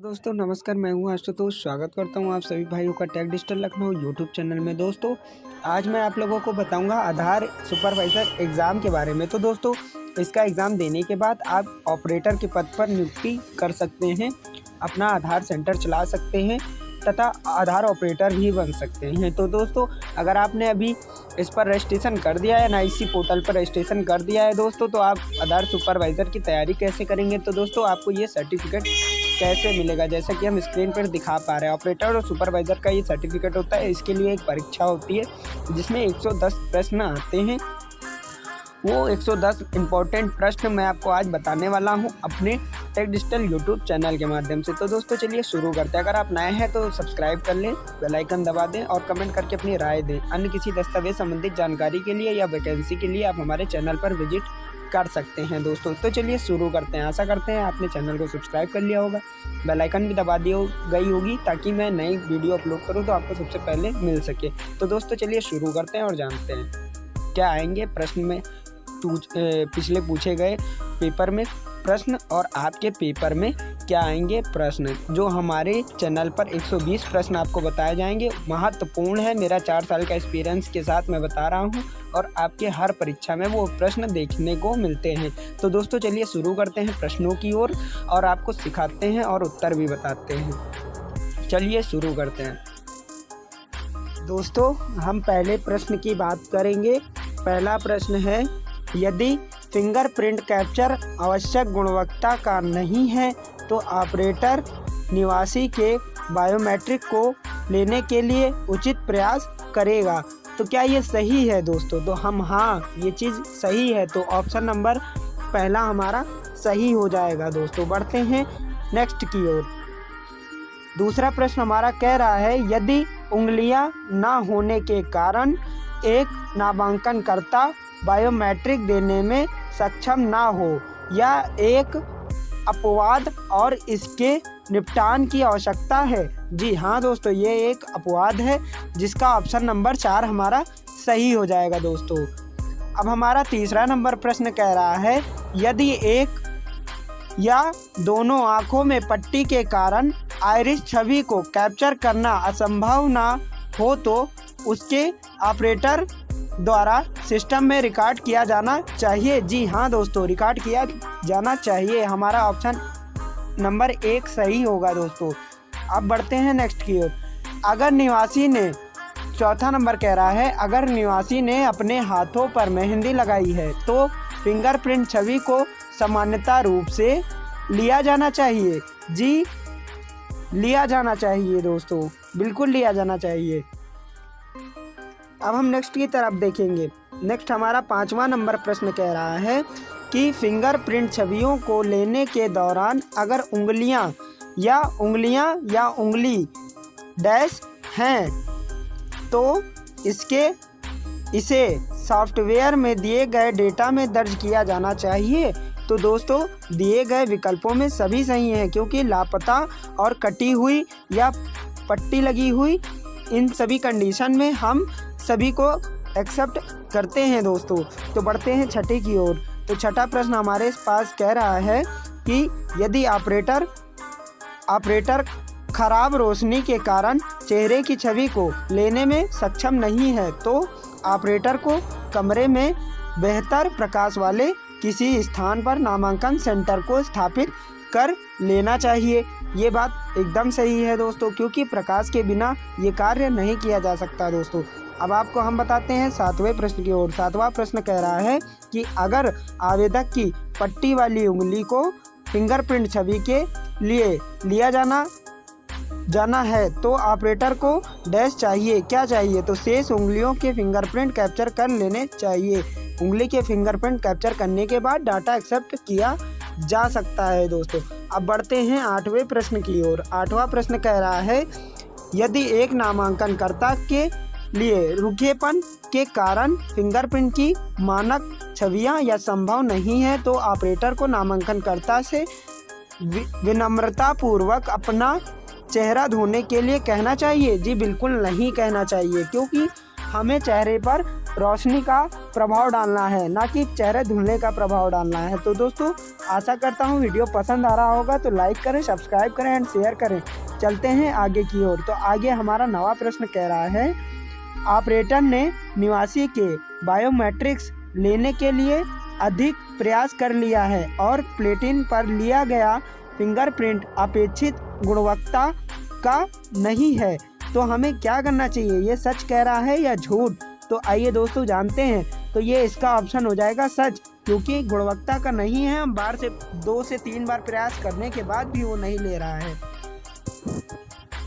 दोस्तों नमस्कार, मैं हूं आशुतोष। स्वागत करता हूं आप सभी भाइयों का tech digital Lucknow YouTube channel में। दोस्तों आज मैं आप लोगों को बताऊंगा आधार सुपरवाइज़र एग्ज़ाम के बारे में। तो दोस्तों इसका एग्ज़ाम देने के बाद आप ऑपरेटर के पद पर नियुक्ति कर सकते हैं, अपना आधार सेंटर चला सकते हैं तथा आधार ऑपरेटर भी बन सकते हैं। तो दोस्तों अगर आपने अभी इस पर रजिस्ट्रेशन कर दिया है, NIC पोर्टल पर रजिस्ट्रेशन कर दिया है दोस्तों, तो आप आधार सुपरवाइज़र की तैयारी कैसे करेंगे। तो दोस्तों आपको ये सर्टिफिकेट कैसे मिलेगा, जैसा कि हम स्क्रीन पर दिखा पा रहे हैं। ऑपरेटर और सुपरवाइज़र का ये सर्टिफिकेट होता है। इसके लिए एक परीक्षा होती है जिसमें 110 प्रश्न आते हैं। वो 110 इम्पोर्टेंट प्रश्न मैं आपको आज बताने वाला हूं अपने टेक डिजिटल यूट्यूब चैनल के माध्यम से। तो दोस्तों चलिए शुरू करते हैं। अगर आप नए हैं तो सब्सक्राइब कर लें, बेल आइकन दबा दें और कमेंट करके अपनी राय दें। अन्य किसी दस्तावेज संबंधित जानकारी के लिए या वैकेंसी के लिए आप हमारे चैनल पर विजिट कर सकते हैं दोस्तों। तो चलिए शुरू करते हैं। आशा करते हैं आपने चैनल को सब्सक्राइब कर लिया होगा, बेल आइकन भी दबा दी गई होगी ताकि मैं नई वीडियो अपलोड करूं तो आपको सबसे पहले मिल सके। तो दोस्तों चलिए शुरू करते हैं और जानते हैं क्या आएंगे प्रश्न में पिछले पूछे गए पेपर में प्रश्न और आपके पेपर में क्या आएंगे प्रश्न। जो हमारे चैनल पर 120 प्रश्न आपको बताए जाएंगे, महत्वपूर्ण है। मेरा 4 साल का एक्सपीरियंस के साथ मैं बता रहा हूं और आपके हर परीक्षा में वो प्रश्न देखने को मिलते हैं। तो दोस्तों चलिए शुरू करते हैं प्रश्नों की ओर और आपको सिखाते हैं और उत्तर भी बताते हैं। चलिए शुरू करते हैं दोस्तों। हम पहले प्रश्न की बात करेंगे। पहला प्रश्न है, यदि फिंगरप्रिंट कैप्चर आवश्यक गुणवत्ता का नहीं है तो ऑपरेटर निवासी के बायोमेट्रिक को लेने के लिए उचित प्रयास करेगा। तो क्या ये सही है दोस्तों? तो हम हाँ, ये चीज़ सही है। तो ऑप्शन नंबर पहला हमारा सही हो जाएगा दोस्तों। बढ़ते हैं नेक्स्ट की ओर। दूसरा प्रश्न हमारा कह रहा है, यदि उंगलियां ना होने के कारण एक नामांकनकर्ता बायोमेट्रिक देने में सक्षम ना हो या एक अपवाद और इसके निपटान की आवश्यकता है। जी हाँ दोस्तों, ये एक अपवाद है जिसका ऑप्शन नंबर 4 हमारा सही हो जाएगा दोस्तों। अब हमारा तीसरा नंबर प्रश्न कह रहा है, यदि एक या दोनों आँखों में पट्टी के कारण आइरिस छवि को कैप्चर करना असंभव ना हो तो उसके ऑपरेटर द्वारा सिस्टम में रिकॉर्ड किया जाना चाहिए। जी हाँ दोस्तों, रिकॉर्ड किया जाना चाहिए। हमारा ऑप्शन नंबर 1 सही होगा दोस्तों। अब बढ़ते हैं नेक्स्ट की ओर। अगर निवासी ने, चौथा नंबर कह रहा है, अगर निवासी ने अपने हाथों पर मेहंदी लगाई है तो फिंगरप्रिंट छवि को सामान्यता रूप से लिया जाना चाहिए। जी लिया जाना चाहिए दोस्तों, बिल्कुल लिया जाना चाहिए। अब हम नेक्स्ट की तरफ देखेंगे। नेक्स्ट हमारा 5वां नंबर प्रश्न कह रहा है कि फिंगरप्रिंट छवियों को लेने के दौरान अगर उंगलियां या उंगली डैश हैं तो इसे सॉफ्टवेयर में दिए गए डेटा में दर्ज किया जाना चाहिए। तो दोस्तों दिए गए विकल्पों में सभी सही हैं, क्योंकि लापता और कटी हुई या पट्टी लगी हुई, इन सभी कंडीशन में हम सभी को एक्सेप्ट करते हैं दोस्तों। तो बढ़ते हैं छठे की ओर। तो छठा प्रश्न हमारे पास कह रहा है कि यदि ऑपरेटर खराब रोशनी के कारण चेहरे की छवि को लेने में सक्षम नहीं है तो ऑपरेटर को कमरे में बेहतर प्रकाश वाले किसी स्थान पर नामांकन सेंटर को स्थापित कर लेना चाहिए। ये बात एकदम सही है दोस्तों, क्योंकि प्रकाश के बिना ये कार्य नहीं किया जा सकता दोस्तों। अब आपको हम बताते हैं 7वें प्रश्न की ओर। 7वां प्रश्न कह रहा है कि अगर आवेदक की पट्टी वाली उंगली को फिंगरप्रिंट छवि के लिए लिया जाना है तो ऑपरेटर को डैश चाहिए। क्या चाहिए? तो शेष उंगलियों के फिंगरप्रिंट कैप्चर कर लेने चाहिए। उंगली के फिंगरप्रिंट कैप्चर करने के बाद डाटा एक्सेप्ट किया जा सकता है दोस्तों। अब बढ़ते हैं 8वें प्रश्न की ओर। 8वां प्रश्न कह रहा है, यदि एक नामांकनकर्ता के लिए रुखेपन के कारण फिंगरप्रिंट की मानक छवियां या संभव नहीं है तो ऑपरेटर को नामांकनकर्ता से विनम्रता पूर्वक अपना चेहरा धोने के लिए कहना चाहिए। जी बिल्कुल नहीं कहना चाहिए, क्योंकि हमें चेहरे पर रोशनी का प्रभाव डालना है, ना कि चेहरे धुलने का प्रभाव डालना है। तो दोस्तों आशा करता हूँ वीडियो पसंद आ रहा होगा, तो लाइक करें, सब्सक्राइब करें एंड शेयर करें। चलते हैं आगे की ओर। तो आगे हमारा नवा प्रश्न कह रहा है, ऑपरेटर ने निवासी के बायोमेट्रिक्स लेने के लिए अधिक प्रयास कर लिया है और प्लेटिन पर लिया गया फिंगरप्रिंट अपेक्षित गुणवत्ता का नहीं है, तो हमें क्या करना चाहिए? ये सच कह रहा है या झूठ? तो आइए दोस्तों जानते हैं। तो ये इसका ऑप्शन हो जाएगा सच, क्योंकि गुणवत्ता का नहीं है। हम बार से 2 से 3 बार प्रयास करने के बाद भी वो नहीं ले रहा है।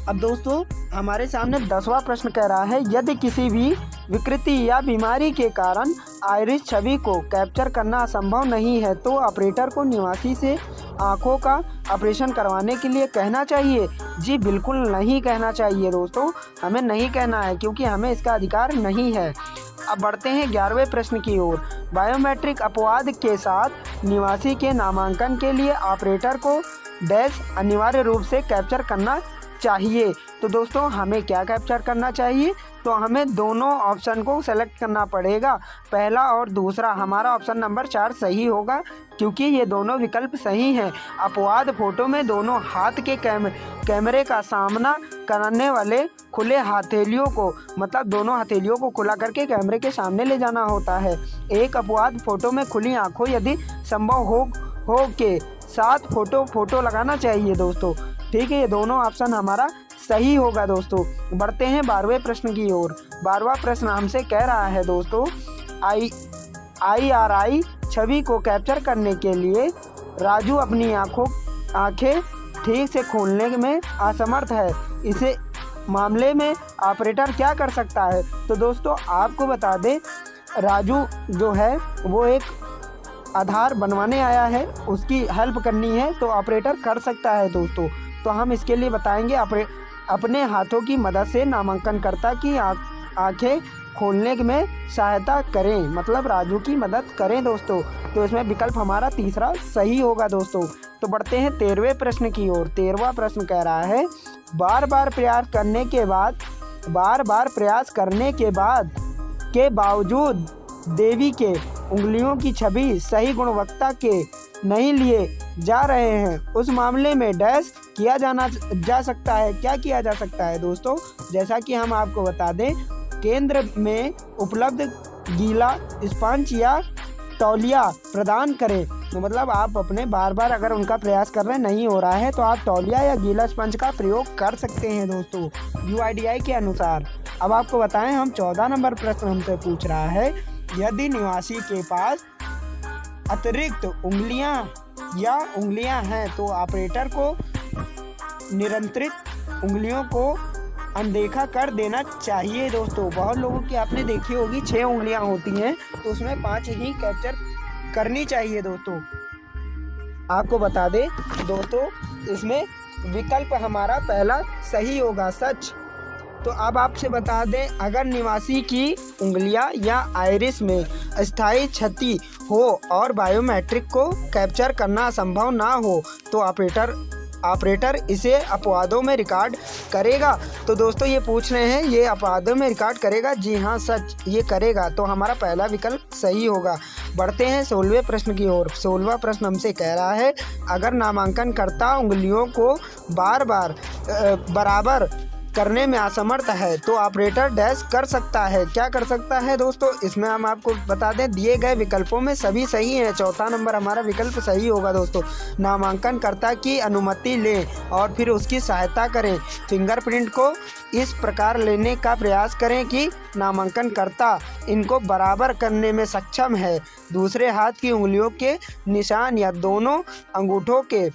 अब दोस्तों हमारे सामने 10वां प्रश्न कह रहा है, यदि किसी भी विकृति या बीमारी के कारण आइरिस छवि को कैप्चर करना असंभव नहीं है, तो ऑपरेटर को निवासी से आंखों का ऑपरेशन करवाने के लिए कहना चाहिए? जी बिल्कुल नहीं कहना चाहिए दोस्तों, हमें नहीं कहना है, क्योंकि हमें इसका अधिकार नहीं है। अब बढ़ते हैं 11वें प्रश्न की ओर। बायोमेट्रिक अपवाद के साथ निवासी के नामांकन के लिए ऑपरेटर को डैश अनिवार्य रूप से कैप्चर करना चाहिए। तो दोस्तों हमें क्या कैप्चर करना चाहिए? तो हमें दोनों ऑप्शन को सेलेक्ट करना पड़ेगा, पहला और दूसरा। हमारा ऑप्शन नंबर 4 सही होगा, क्योंकि ये दोनों विकल्प सही हैं। अपवाद फोटो में दोनों हाथ के कैमरे का सामना करने वाले खुले हथेलियों को, मतलब दोनों हथेलियों को खुला करके कैमरे के सामने ले जाना होता है। एक अपवाद फोटो में खुली आंखों यदि संभव हो के साथ फोटो लगाना चाहिए दोस्तों। ठीक है, ये दोनों ऑप्शन हमारा सही होगा दोस्तों। बढ़ते हैं 12वें प्रश्न की ओर। 12वां प्रश्न हमसे कह रहा है दोस्तों, IRI छवि को कैप्चर करने के लिए राजू अपनी आंखें ठीक से खोलने में असमर्थ है। इसे मामले में ऑपरेटर क्या कर सकता है? तो दोस्तों आपको बता दें, राजू जो है वो एक आधार बनवाने आया है, उसकी हेल्प करनी है, तो ऑपरेटर कर सकता है दोस्तों। तो हम इसके लिए बताएंगे अपने हाथों की मदद से नामांकनकर्ता की आंखें खोलने में सहायता करें, मतलब राजू की मदद करें दोस्तों। तो इसमें विकल्प हमारा तीसरा सही होगा दोस्तों। तो बढ़ते हैं 13वें प्रश्न की ओर। 13वां प्रश्न कह रहा है, बार बार प्रयास करने के बावजूद देवी के उंगलियों की छवि सही गुणवत्ता के नहीं लिए जा रहे हैं, उस मामले में डैश किया जा सकता है। क्या किया जा सकता है दोस्तों? जैसा कि हम आपको बता दें, केंद्र में उपलब्ध गीला स्पंज या तौलिया प्रदान करें। तो मतलब आप अपने बार बार अगर उनका प्रयास कर रहे हैं, नहीं हो रहा है, तो आप तौलिया या गीला स्पंज का प्रयोग कर सकते हैं दोस्तों UIDAI के अनुसार। अब आपको बताएं, हम 14 नंबर प्रश्न हमसे पूछ रहा है, यदि निवासी के पास अतिरिक्त उंगलियां हैं, तो ऑपरेटर को नियंत्रित उंगलियों को अनदेखा कर देना चाहिए दोस्तों। बहुत लोगों की आपने देखी होगी 6 उंगलियां होती हैं, तो उसमें 5 ही कैप्चर करनी चाहिए दोस्तों। आपको बता दें दोस्तों, इसमें विकल्प हमारा पहला सही होगा, सच। तो अब आपसे बता दें, अगर निवासी की उंगलियां या आइरिस में अस्थायी क्षति हो और बायोमेट्रिक को कैप्चर करना संभव ना हो, तो ऑपरेटर इसे अपवादों में रिकॉर्ड करेगा। तो दोस्तों ये पूछ रहे हैं, ये अपवादों में रिकॉर्ड करेगा? जी हाँ सच, ये करेगा। तो हमारा पहला विकल्प सही होगा। बढ़ते हैं 16वें प्रश्न की ओर। 16वां प्रश्न हमसे कह रहा है, अगर नामांकनकर्ता उंगलियों को बराबर करने में असमर्थ है, तो ऑपरेटर डैश कर सकता है। क्या कर सकता है दोस्तों? इसमें हम आपको बता दें, दिए गए विकल्पों में सभी सही हैं। चौथा नंबर हमारा विकल्प सही होगा दोस्तों। नामांकनकर्ता की अनुमति लें और फिर उसकी सहायता करें। फिंगरप्रिंट को इस प्रकार लेने का प्रयास करें कि नामांकनकर्ता इनको बराबर करने में सक्षम है। दूसरे हाथ की उंगलियों के निशान या दोनों अंगूठों के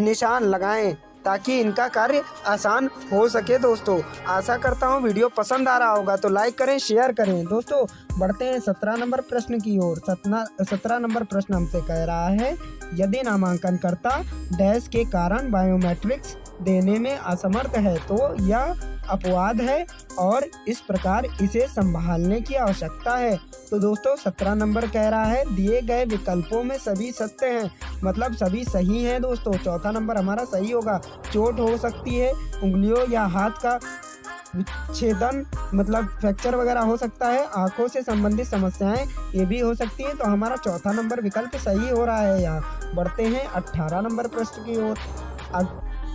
निशान लगाएं ताकि इनका कार्य आसान हो सके दोस्तों। आशा करता हूँ वीडियो पसंद आ रहा होगा, तो लाइक करें, शेयर करें दोस्तों। बढ़ते हैं 17 नंबर प्रश्न की ओर। 17 नंबर प्रश्न हमसे कह रहा है, यदि नामांकनकर्ता डैश के कारण बायोमेट्रिक्स देने में असमर्थ है, तो यह अपवाद है और इस प्रकार इसे संभालने की आवश्यकता है। तो दोस्तों 17 नंबर कह रहा है, दिए गए विकल्पों में सभी सत्य हैं, मतलब सभी सही हैं दोस्तों। चौथा नंबर हमारा सही होगा। चोट हो सकती है उंगलियों या हाथ का विच्छेदन मतलब फ्रैक्चर वगैरह हो सकता है, आंखों से संबंधित समस्याएं ये भी हो सकती हैं। तो हमारा चौथा नंबर विकल्प सही हो रहा है। यहाँ बढ़ते हैं 18 नंबर प्रश्न की ओर।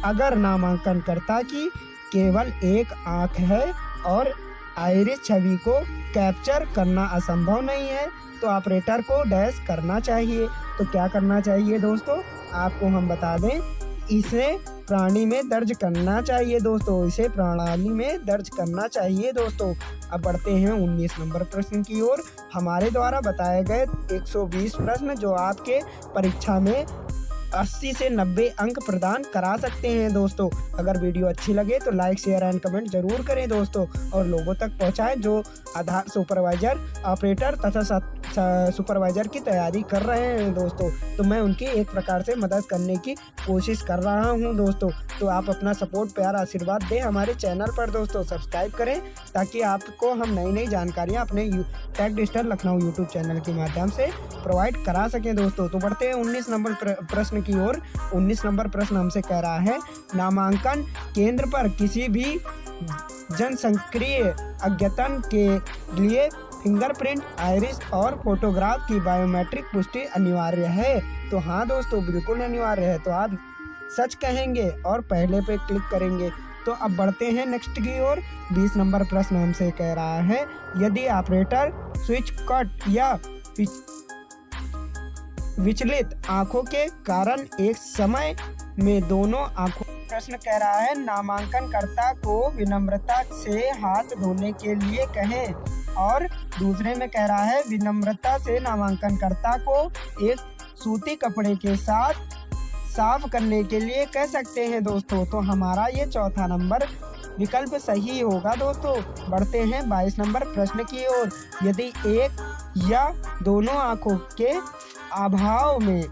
अगर नामांकनकर्ता की केवल एक आंख है और आइरिस छवि को कैप्चर करना असंभव नहीं है तो ऑपरेटर को डैश करना चाहिए। तो क्या करना चाहिए दोस्तों, आपको हम बता दें, इसे प्रणाली में दर्ज करना चाहिए दोस्तों, इसे प्रणाली में दर्ज करना चाहिए दोस्तों। अब बढ़ते हैं 19 नंबर प्रश्न की ओर। हमारे द्वारा बताए गए 120 प्रश्न जो आपके परीक्षा में 80 से 90 अंक प्रदान करा सकते हैं दोस्तों। अगर वीडियो अच्छी लगे तो लाइक शेयर एंड कमेंट जरूर करें दोस्तों, और लोगों तक पहुंचाएं जो आधार सुपरवाइजर ऑपरेटर तथा सुपरवाइजर की तैयारी कर रहे हैं दोस्तों। तो मैं उनकी एक प्रकार से मदद करने की कोशिश कर रहा हूं दोस्तों। तो आप अपना सपोर्ट प्यार आशीर्वाद दें हमारे चैनल पर दोस्तों, सब्सक्राइब करें ताकि आपको हम नई नई जानकारियां अपने tech digital Lucknow YouTube channel के माध्यम से प्रोवाइड करा सकें दोस्तों। तो बढ़ते हैं 19 नंबर प्रश्न की ओर। 19 नंबर प्रश्न हमसे कह रहा है, नामांकन केंद्र पर किसी भी जनसंक्रिय अद्यतन के लिए फिंगरप्रिंट, आइरिस और फोटोग्राफ की बायोमेट्रिक पुष्टि अनिवार्य है। तो हाँ दोस्तों, बिल्कुल अनिवार्य है। तो आप सच कहेंगे और पहले पे क्लिक करेंगे। तो अब बढ़ते हैं नेक्स्ट की ओर। 20 नंबर प्रश्न हमसे कह रहा है, यदि ऑपरेटर स्विच कट या विचलित आंखों के कारण एक समय में दोनों आंखों, प्रश्न कह रहा है नामांकनकर्ता को विनम्रता से हाथ धोने के लिए कहें, और दूसरे में कह रहा है विनम्रता से नामांकनकर्ता को एक सूती कपड़े के साथ साफ करने के लिए कह सकते हैं दोस्तों। तो हमारा ये चौथा नंबर विकल्प सही होगा दोस्तों। बढ़ते हैं 22 नंबर प्रश्न की ओर। यदि एक या दोनों आंखों के अभाव में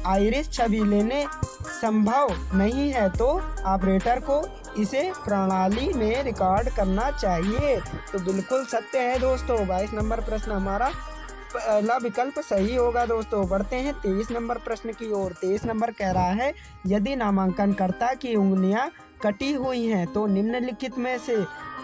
आइरिस छवि लेने संभव नहीं है तो ऑपरेटर को इसे प्रणाली में रिकॉर्ड करना चाहिए। तो बिल्कुल सत्य है दोस्तों, 22 नंबर प्रश्न हमारा पहला विकल्प सही होगा दोस्तों। बढ़ते हैं 23 नंबर प्रश्न की ओर। 23 नंबर कह रहा है, यदि नामांकनकर्ता की उंगलियां कटी हुई हैं तो निम्नलिखित में से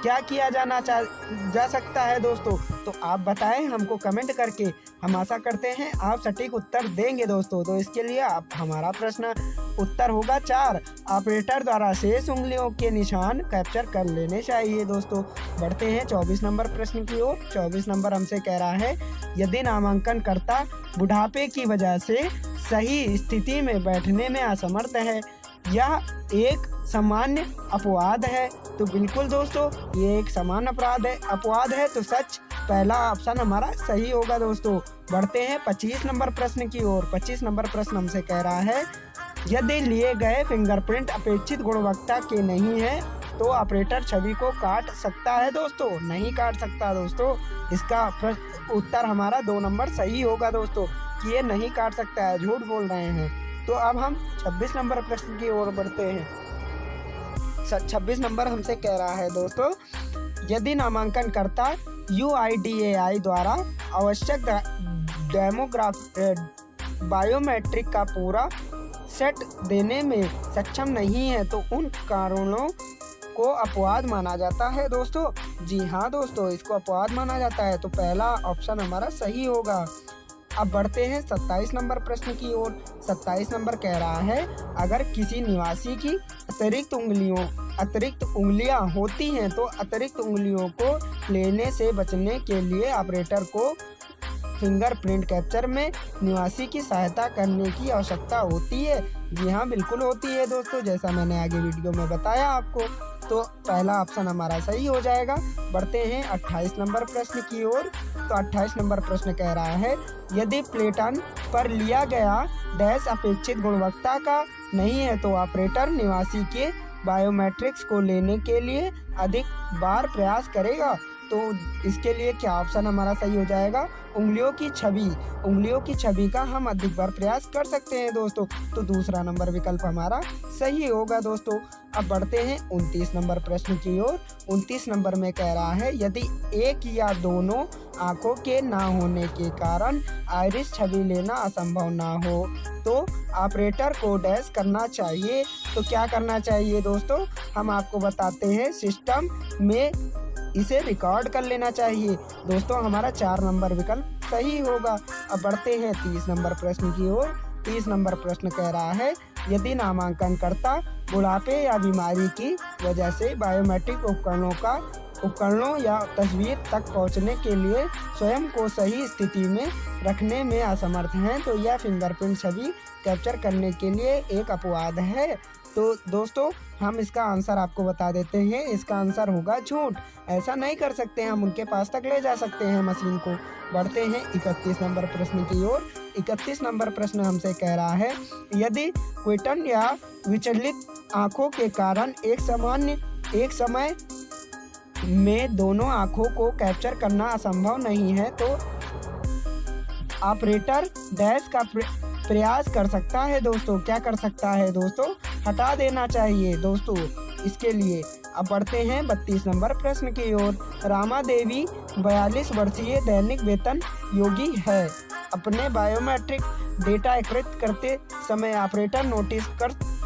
क्या किया जा सकता है दोस्तों। तो आप बताएं हमको कमेंट करके, हम आशा करते हैं आप सटीक उत्तर देंगे दोस्तों। तो इसके लिए आप हमारा प्रश्न उत्तर होगा 4, ऑपरेटर द्वारा शेष उंगलियों के निशान कैप्चर कर लेने चाहिए दोस्तों। बढ़ते हैं 24 नंबर प्रश्न की ओर। 24 नंबर हमसे कह रहा है, यदि नामांकनकर्ता बुढ़ापे की वजह से सही स्थिति में बैठने में असमर्थ है, यह एक सामान्य अपवाद है। तो बिल्कुल दोस्तों, ये एक सामान्य अपवाद है। तो सच पहला ऑप्शन हमारा सही होगा दोस्तों। बढ़ते हैं 25 नंबर प्रश्न की ओर। 25 नंबर प्रश्न हमसे कह रहा है, यदि लिए गए फिंगरप्रिंट अपेक्षित गुणवत्ता के नहीं है तो ऑपरेटर छवि को काट सकता है दोस्तों। नहीं काट सकता दोस्तों। इसका उत्तर हमारा 2 नंबर सही होगा दोस्तों कि ये नहीं काट सकता है, झूठ बोल रहे हैं। तो अब हम 26 नंबर प्रश्न की ओर बढ़ते हैं। 26 नंबर हमसे कह रहा है दोस्तों, यदि नामांकनकर्ता UIDAI द्वारा आवश्यक बायोमेट्रिक का पूरा सेट देने में सक्षम नहीं है तो उन कारणों को अपवाद माना जाता है दोस्तों। जी हाँ दोस्तों, इसको अपवाद माना जाता है। तो पहला ऑप्शन हमारा सही होगा। अब बढ़ते हैं 27 नंबर प्रश्न की ओर। 27 नंबर कह रहा है, अगर किसी निवासी की अतिरिक्त उंगलियां होती हैं तो अतिरिक्त उंगलियों को लेने से बचने के लिए ऑपरेटर को फिंगरप्रिंट कैप्चर में निवासी की सहायता करने की आवश्यकता होती है। जी हाँ, बिल्कुल होती है दोस्तों, जैसा मैंने आगे वीडियो में बताया आपको। तो पहला ऑप्शन हमारा सही हो जाएगा। बढ़ते हैं 28 नंबर प्रश्न की ओर। तो 28 नंबर प्रश्न कह रहा है, यदि प्लेटन पर लिया गया डैश अपेक्षित गुणवत्ता का नहीं है तो ऑपरेटर निवासी के बायोमेट्रिक्स को लेने के लिए अधिक बार प्रयास करेगा। तो इसके लिए क्या ऑप्शन हमारा सही हो जाएगा, उंगलियों की छवि। उंगलियों की छवि का हम अधिक बार प्रयास कर सकते हैं दोस्तों, तो दूसरा नंबर विकल्प हमारा सही होगा दोस्तों। अब बढ़ते हैं 29 नंबर प्रश्न की ओर। 29 नंबर में कह रहा है, यदि एक या दोनों आँखों के ना होने के कारण आइरिस छवि लेना असंभव ना हो तो ऑपरेटर को डैश करना चाहिए। तो क्या करना चाहिए दोस्तों, हम आपको बताते हैं, सिस्टम में इसे रिकॉर्ड कर लेना चाहिए दोस्तों। हमारा 4 नंबर विकल्प सही होगा। अब बढ़ते हैं 30 नंबर प्रश्न की ओर। 30 नंबर प्रश्न कह रहा है, यदि नामांकनकर्ता बुढ़ापे या बीमारी की वजह से बायोमेट्रिक उपकरणों या तस्वीर तक पहुंचने के लिए स्वयं को सही स्थिति में रखने में असमर्थ हैं तो यह फिंगरप्रिंट छवि कैप्चर करने के लिए एक अपवाद है। तो दोस्तों हम इसका आंसर आपको बता देते हैं, इसका आंसर होगा झूठ। ऐसा नहीं कर सकते, हम उनके पास तक ले जा सकते हैं मशीन को। बढ़ते हैं 31 नंबर प्रश्न की ओर। 31 नंबर प्रश्न हमसे कह रहा है, यदि क्विटन या विचलित आँखों के कारण एक समय में दोनों आँखों को कैप्चर करना असंभव नहीं है तो ऑपरेटर डैश का प्रयास कर सकता है दोस्तों। क्या कर सकता है दोस्तों, हटा देना चाहिए दोस्तों इसके लिए। अब बढ़ते हैं 32 नंबर प्रश्न की ओर। रामा देवी 42 वर्षीय दैनिक वेतन योगी है। अपने बायोमेट्रिक डेटा एकत्रित करते समय ऑपरेटर नोटिस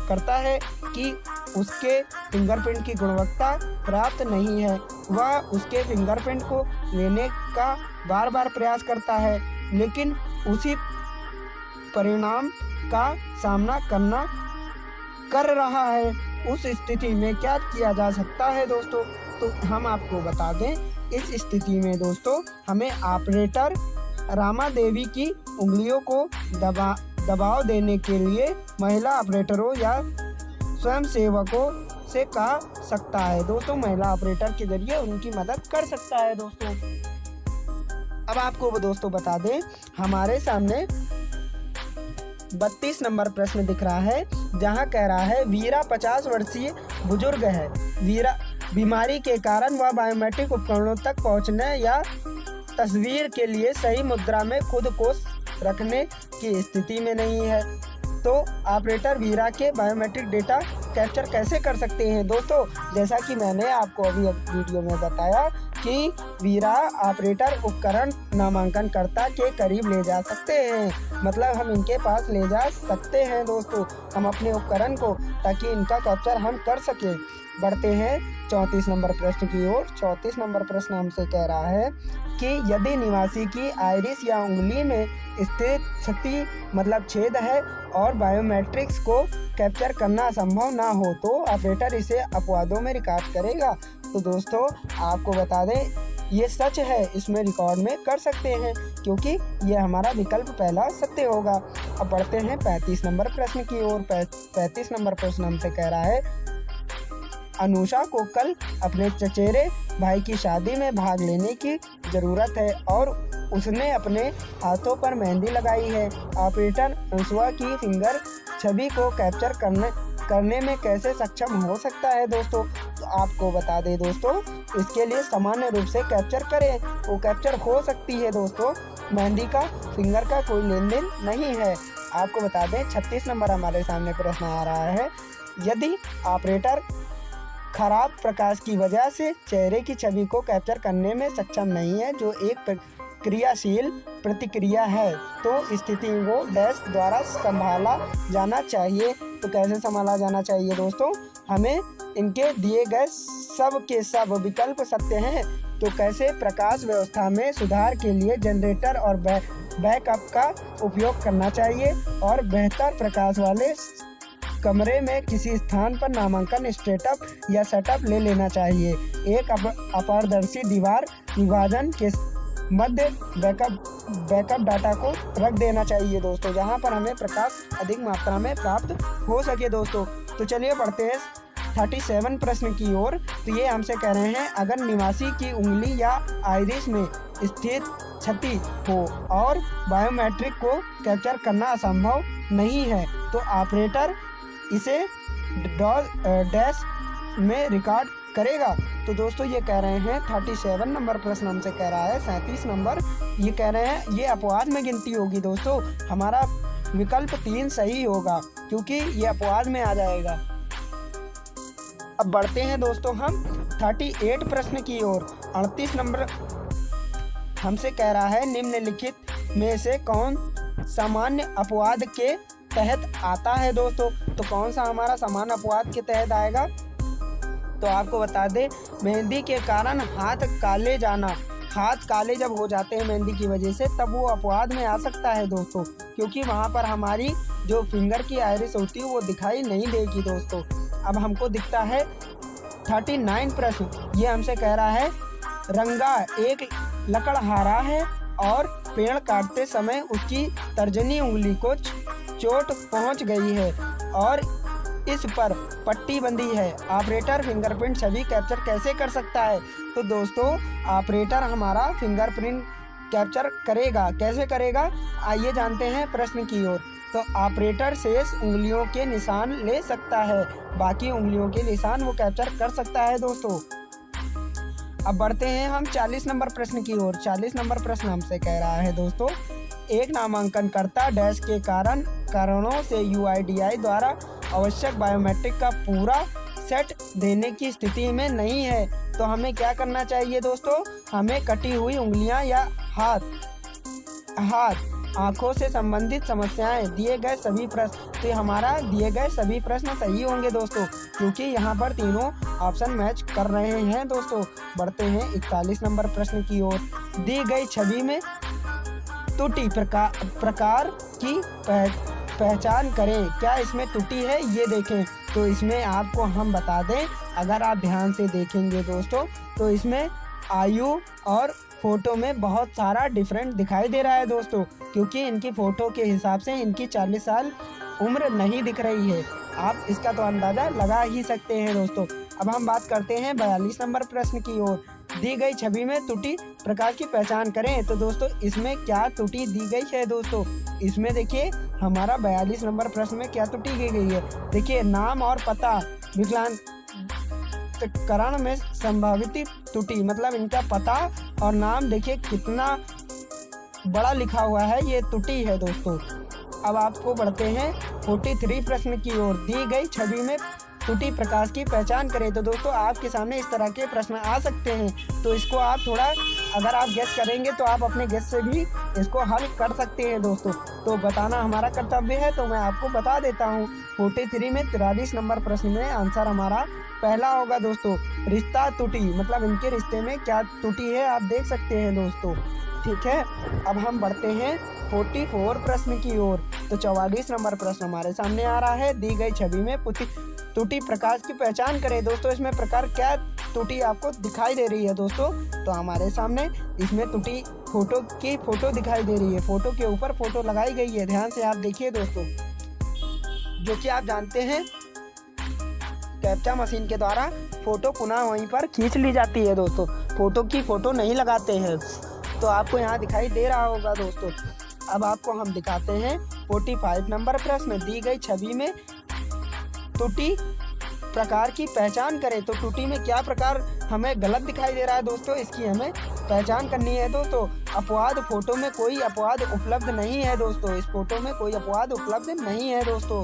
करता है कि उसके फिंगरप्रिंट की गुणवत्ता प्राप्त नहीं है। वह उसके फिंगरप्रिंट को लेने का बार बार प्रयास करता है लेकिन उसी परिणाम का सामना कर रहा है। उस स्थिति में क्या किया जा सकता है दोस्तों, तो हम आपको बता दें, इस स्थिति में दोस्तों हमें ऑपरेटर रामा देवी की उंगलियों को दबाव देने के लिए महिला ऑपरेटरों या स्वयं सेवकों से कहा सकता है दोस्तों। महिला ऑपरेटर के जरिए उनकी मदद कर सकता है दोस्तों। अब आपको दोस्तों बता दें, हमारे सामने 32 नंबर प्रश्न दिख रहा है जहां कह रहा है, वीरा 50 वर्षीय बुजुर्ग है। वीरा बीमारी के कारण वह बायोमेट्रिक उपकरणों तक पहुंचने या तस्वीर के लिए सही मुद्रा में खुद को रखने की स्थिति में नहीं है तो ऑपरेटर वीरा के बायोमेट्रिक डेटा कैप्चर कैसे कर सकते हैं दोस्तों। जैसा कि मैंने आपको अभी वीडियो में बताया कि वीरा ऑपरेटर उपकरण नामांकनकर्ता के करीब ले जा सकते हैं, मतलब हम इनके पास ले जा सकते हैं दोस्तों हम अपने उपकरण को, ताकि इनका कैप्चर हम कर सकें। बढ़ते हैं 34 नंबर प्रश्न की ओर। 34 नंबर प्रश्न हमसे कह रहा है कि यदि निवासी की आइरिस या उंगली में स्थित क्षति मतलब छेद है और बायोमेट्रिक्स को कैप्चर करना संभव ना हो तो ऑपरेटर इसे अपवादों में रिकॉर्ड करेगा। तो दोस्तों आपको बता दें, ये सच है, इसमें रिकॉर्ड में कर सकते हैं क्योंकि ये हमारा विकल्प पहला सत्य होगा। अब बढ़ते हैं 35 नंबर प्रश्न की ओर। 35 नंबर प्रश्न हमसे कह रहा है, अनुषा को कल अपने चचेरे भाई की शादी में भाग लेने की ज़रूरत है और उसने अपने हाथों पर मेहंदी लगाई है। ऑपरेटर अनुषा की फिंगर छवि को कैप्चर करने में कैसे सक्षम हो सकता है दोस्तों। तो आपको बता दें दोस्तों, इसके लिए सामान्य रूप से कैप्चर करें, वो कैप्चर हो सकती है दोस्तों। मेहंदी का फिंगर का कोई लेन देन नहीं है। आपको बता दें 36 नंबर हमारे सामने प्रश्न आ रहा है, यदि ऑपरेटर खराब प्रकाश की वजह से चेहरे की छवि को कैप्चर करने में सक्षम नहीं है जो एक क्रियाशील प्रतिक्रिया है तो स्थिति को डैश द्वारा संभाला जाना चाहिए। तो कैसे संभाला जाना चाहिए दोस्तों, हमें इनके दिए गए सब के सब विकल्प सत्य हैं। तो कैसे प्रकाश व्यवस्था में सुधार के लिए जनरेटर और बैकअप का उपयोग करना चाहिए और बेहतर प्रकाश वाले कमरे में किसी स्थान पर नामांकन स्टेटअप या सेटअप ले लेना चाहिए। एक अपारदर्शी दीवार विभाजन के मध्य बैकअप डाटा को रख देना चाहिए दोस्तों, जहां पर हमें प्रकाश अधिक मात्रा में प्राप्त हो सके दोस्तों। तो चलिए पढ़ते हैं 37 प्रश्न की ओर। तो ये हमसे कह रहे हैं, अगर निवासी की उंगली या आइरिस में स्थित क्षति हो और बायोमेट्रिक को कैप्चर करना असंभव नहीं है तो ऑपरेटर इसे डैश में रिकॉर्ड करेगा। तो दोस्तों ये कह रहे हैं 37 नंबर प्रश्न हमसे कह रहा है 37 नंबर, ये कह रहे हैं ये अपवाद में गिनती होगी दोस्तों। हमारा विकल्प 3 सही होगा क्योंकि ये अपवाद में आ जाएगा। अब बढ़ते हैं दोस्तों हम 38 प्रश्न की ओर। 38 नंबर हमसे कह रहा है निम्नलिखित में से कौन सामान्य अपवाद के तहत आता है दोस्तों। तो कौन सा हमारा सामान्य अपवाद के तहत आएगा, तो आपको बता दें मेहंदी के कारण हाथ काले जाना। हाथ काले जब हो जाते हैं मेहंदी की वजह से तब वो अपवाद में आ सकता है दोस्तों, क्योंकि वहाँ पर हमारी जो फिंगर की आयरिस होती है वो दिखाई नहीं देगी दोस्तों। अब हमको दिखता है 39 प्रश्न, ये हमसे कह रहा है रंगा एक लकड़हारा है और पेड़ काटते समय उसकी तर्जनी उंगली को चोट पहुंच गई है और इस पर पट्टी बंधी है। ऑपरेटर फिंगरप्रिंट छवि कैप्चर कैसे कर सकता है। तो दोस्तों ऑपरेटर हमारा फिंगरप्रिंट कैप्चर करेगा, कैसे करेगा आइए जानते हैं प्रश्न की ओर। तो ऑपरेटर शेष उंगलियों के निशान ले सकता है, बाकी उंगलियों के निशान वो कैप्चर कर सकता है दोस्तों। अब बढ़ते हैं हम 40 नंबर प्रश्न की ओर। 40 नंबर प्रश्न हमसे कह रहा है दोस्तों एक नामांकनकर्ता डैश के कारणों से UIDAI द्वारा आवश्यक बायोमेट्रिक का पूरा सेट देने की स्थिति में नहीं है, तो हमें क्या करना चाहिए दोस्तों। हमें कटी हुई उंगलियां या हाथ आँखों से संबंधित समस्याएं दिए गए सभी प्रश्न, तो हमारा दिए गए सभी प्रश्न सही होंगे दोस्तों, क्योंकि यहाँ पर तीनों ऑप्शन मैच कर रहे हैं दोस्तों। बढ़ते हैं 41 नंबर प्रश्न की ओर। दी गई छवि में त्रुटि प्रकार की पहचान करें। क्या इसमें त्रुटि है ये देखें। तो इसमें आपको हम बता दें, अगर आप ध्यान से देखेंगे दोस्तों तो इसमें आयु और फोटो में बहुत सारा डिफरेंट दिखाई दे रहा है दोस्तों, क्योंकि इनकी फ़ोटो के हिसाब से इनकी 40 साल उम्र नहीं दिख रही है। आप इसका तो अंदाज़ा लगा ही सकते हैं दोस्तों। अब हम बात करते हैं 42 नंबर प्रश्न की ओर। दी गई छवि में त्रुटि प्रकार की पहचान करें। तो दोस्तों इसमें क्या त्रुटि दी गई है दोस्तों, इसमें देखिए हमारा 42 नंबर प्रश्न में क्या त्रुटि दी गई है। देखिए नाम और पता विकलांगकरण में संभावित त्रुटि, मतलब इनका पता और नाम देखिए कितना बड़ा लिखा हुआ है, ये त्रुटि है दोस्तों। अब आपको बढ़ते हैं 43 प्रश्न की ओर। दी गई छवि में त्रुटि प्रकाश की पहचान करें। तो दोस्तों आपके सामने इस तरह के प्रश्न आ सकते हैं, तो इसको आप थोड़ा अगर आप गेस करेंगे तो आप अपने गेस से भी इसको हल कर सकते हैं दोस्तों। तो बताना हमारा कर्तव्य है, तो मैं आपको बता देता हूँ। 43 में 43 नंबर प्रश्न में आंसर हमारा पहला होगा दोस्तों, रिश्ता त्रुटि, मतलब इनके रिश्ते में क्या त्रुटि है आप देख सकते हैं दोस्तों। ठीक है, अब हम बढ़ते हैं 44 प्रश्न की ओर। तो 44 नंबर प्रश्न हमारे सामने आ रहा है। दी गई छवि में त्रुटि प्रकाश की पहचान करें। दोस्तों इसमें प्रकार क्या त्रुटि आपको दिखाई दे रही है दोस्तों, तो हमारे सामने इसमें त्रुटि फोटो दिखाई दे रही है। फोटो के ऊपर फोटो लगाई गई है, ध्यान से आप देखिए दोस्तों, जो कि आप जानते हैं कैप्चा मशीन के द्वारा फोटो पुनः वहीं पर खींच ली जाती है दोस्तों। फोटो नहीं लगाते हैं, तो आपको यहाँ दिखाई दे रहा होगा दोस्तों। अब आपको हम दिखाते हैं 45 नंबर प्रश्न। दी गई छवि में त्रुटि प्रकार की पहचान करें। तो त्रुटि में क्या प्रकार हमें गलत दिखाई दे रहा है दोस्तों, इसकी हमें पहचान करनी है दोस्तों। अपवाद, फोटो में कोई अपवाद उपलब्ध नहीं है दोस्तों, इस फोटो में कोई अपवाद उपलब्ध नहीं है दोस्तों।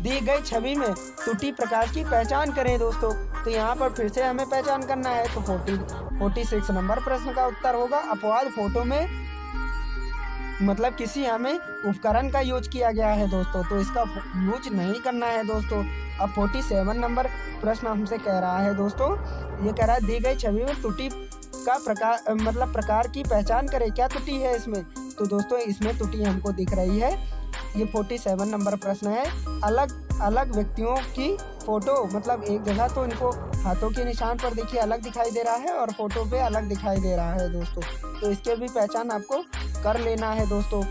दी गई छवि में त्रुटि प्रकाश की पहचान करें दोस्तों। तो यहाँ पर फिर से हमें पहचान करना है, तो 46 नंबर प्रश्न का उत्तर होगा अपवाद फोटो में, मतलब किसी हमें उपकरण का यूज किया गया है दोस्तों, तो इसका यूज नहीं करना है दोस्तों। अब 47 नंबर प्रश्न हमसे कह रहा है दोस्तों, ये कह रहा है दी गई छवि में त्रुटि का प्रकार की पहचान करें। क्या त्रुटि है इसमें, तो दोस्तों इसमें त्रुटि हमको दिख रही है। ये 47 नंबर प्रश्न है। अलग अलग व्यक्तियों की फोटो, मतलब एक जगह तो इनको हाथों के निशान पर देखिए अलग दिखाई दे रहा है और फोटो पे अलग दिखाई दे रहा है दोस्तों, तो इसके भी पहचान आपको कर लेना है दोस्तों।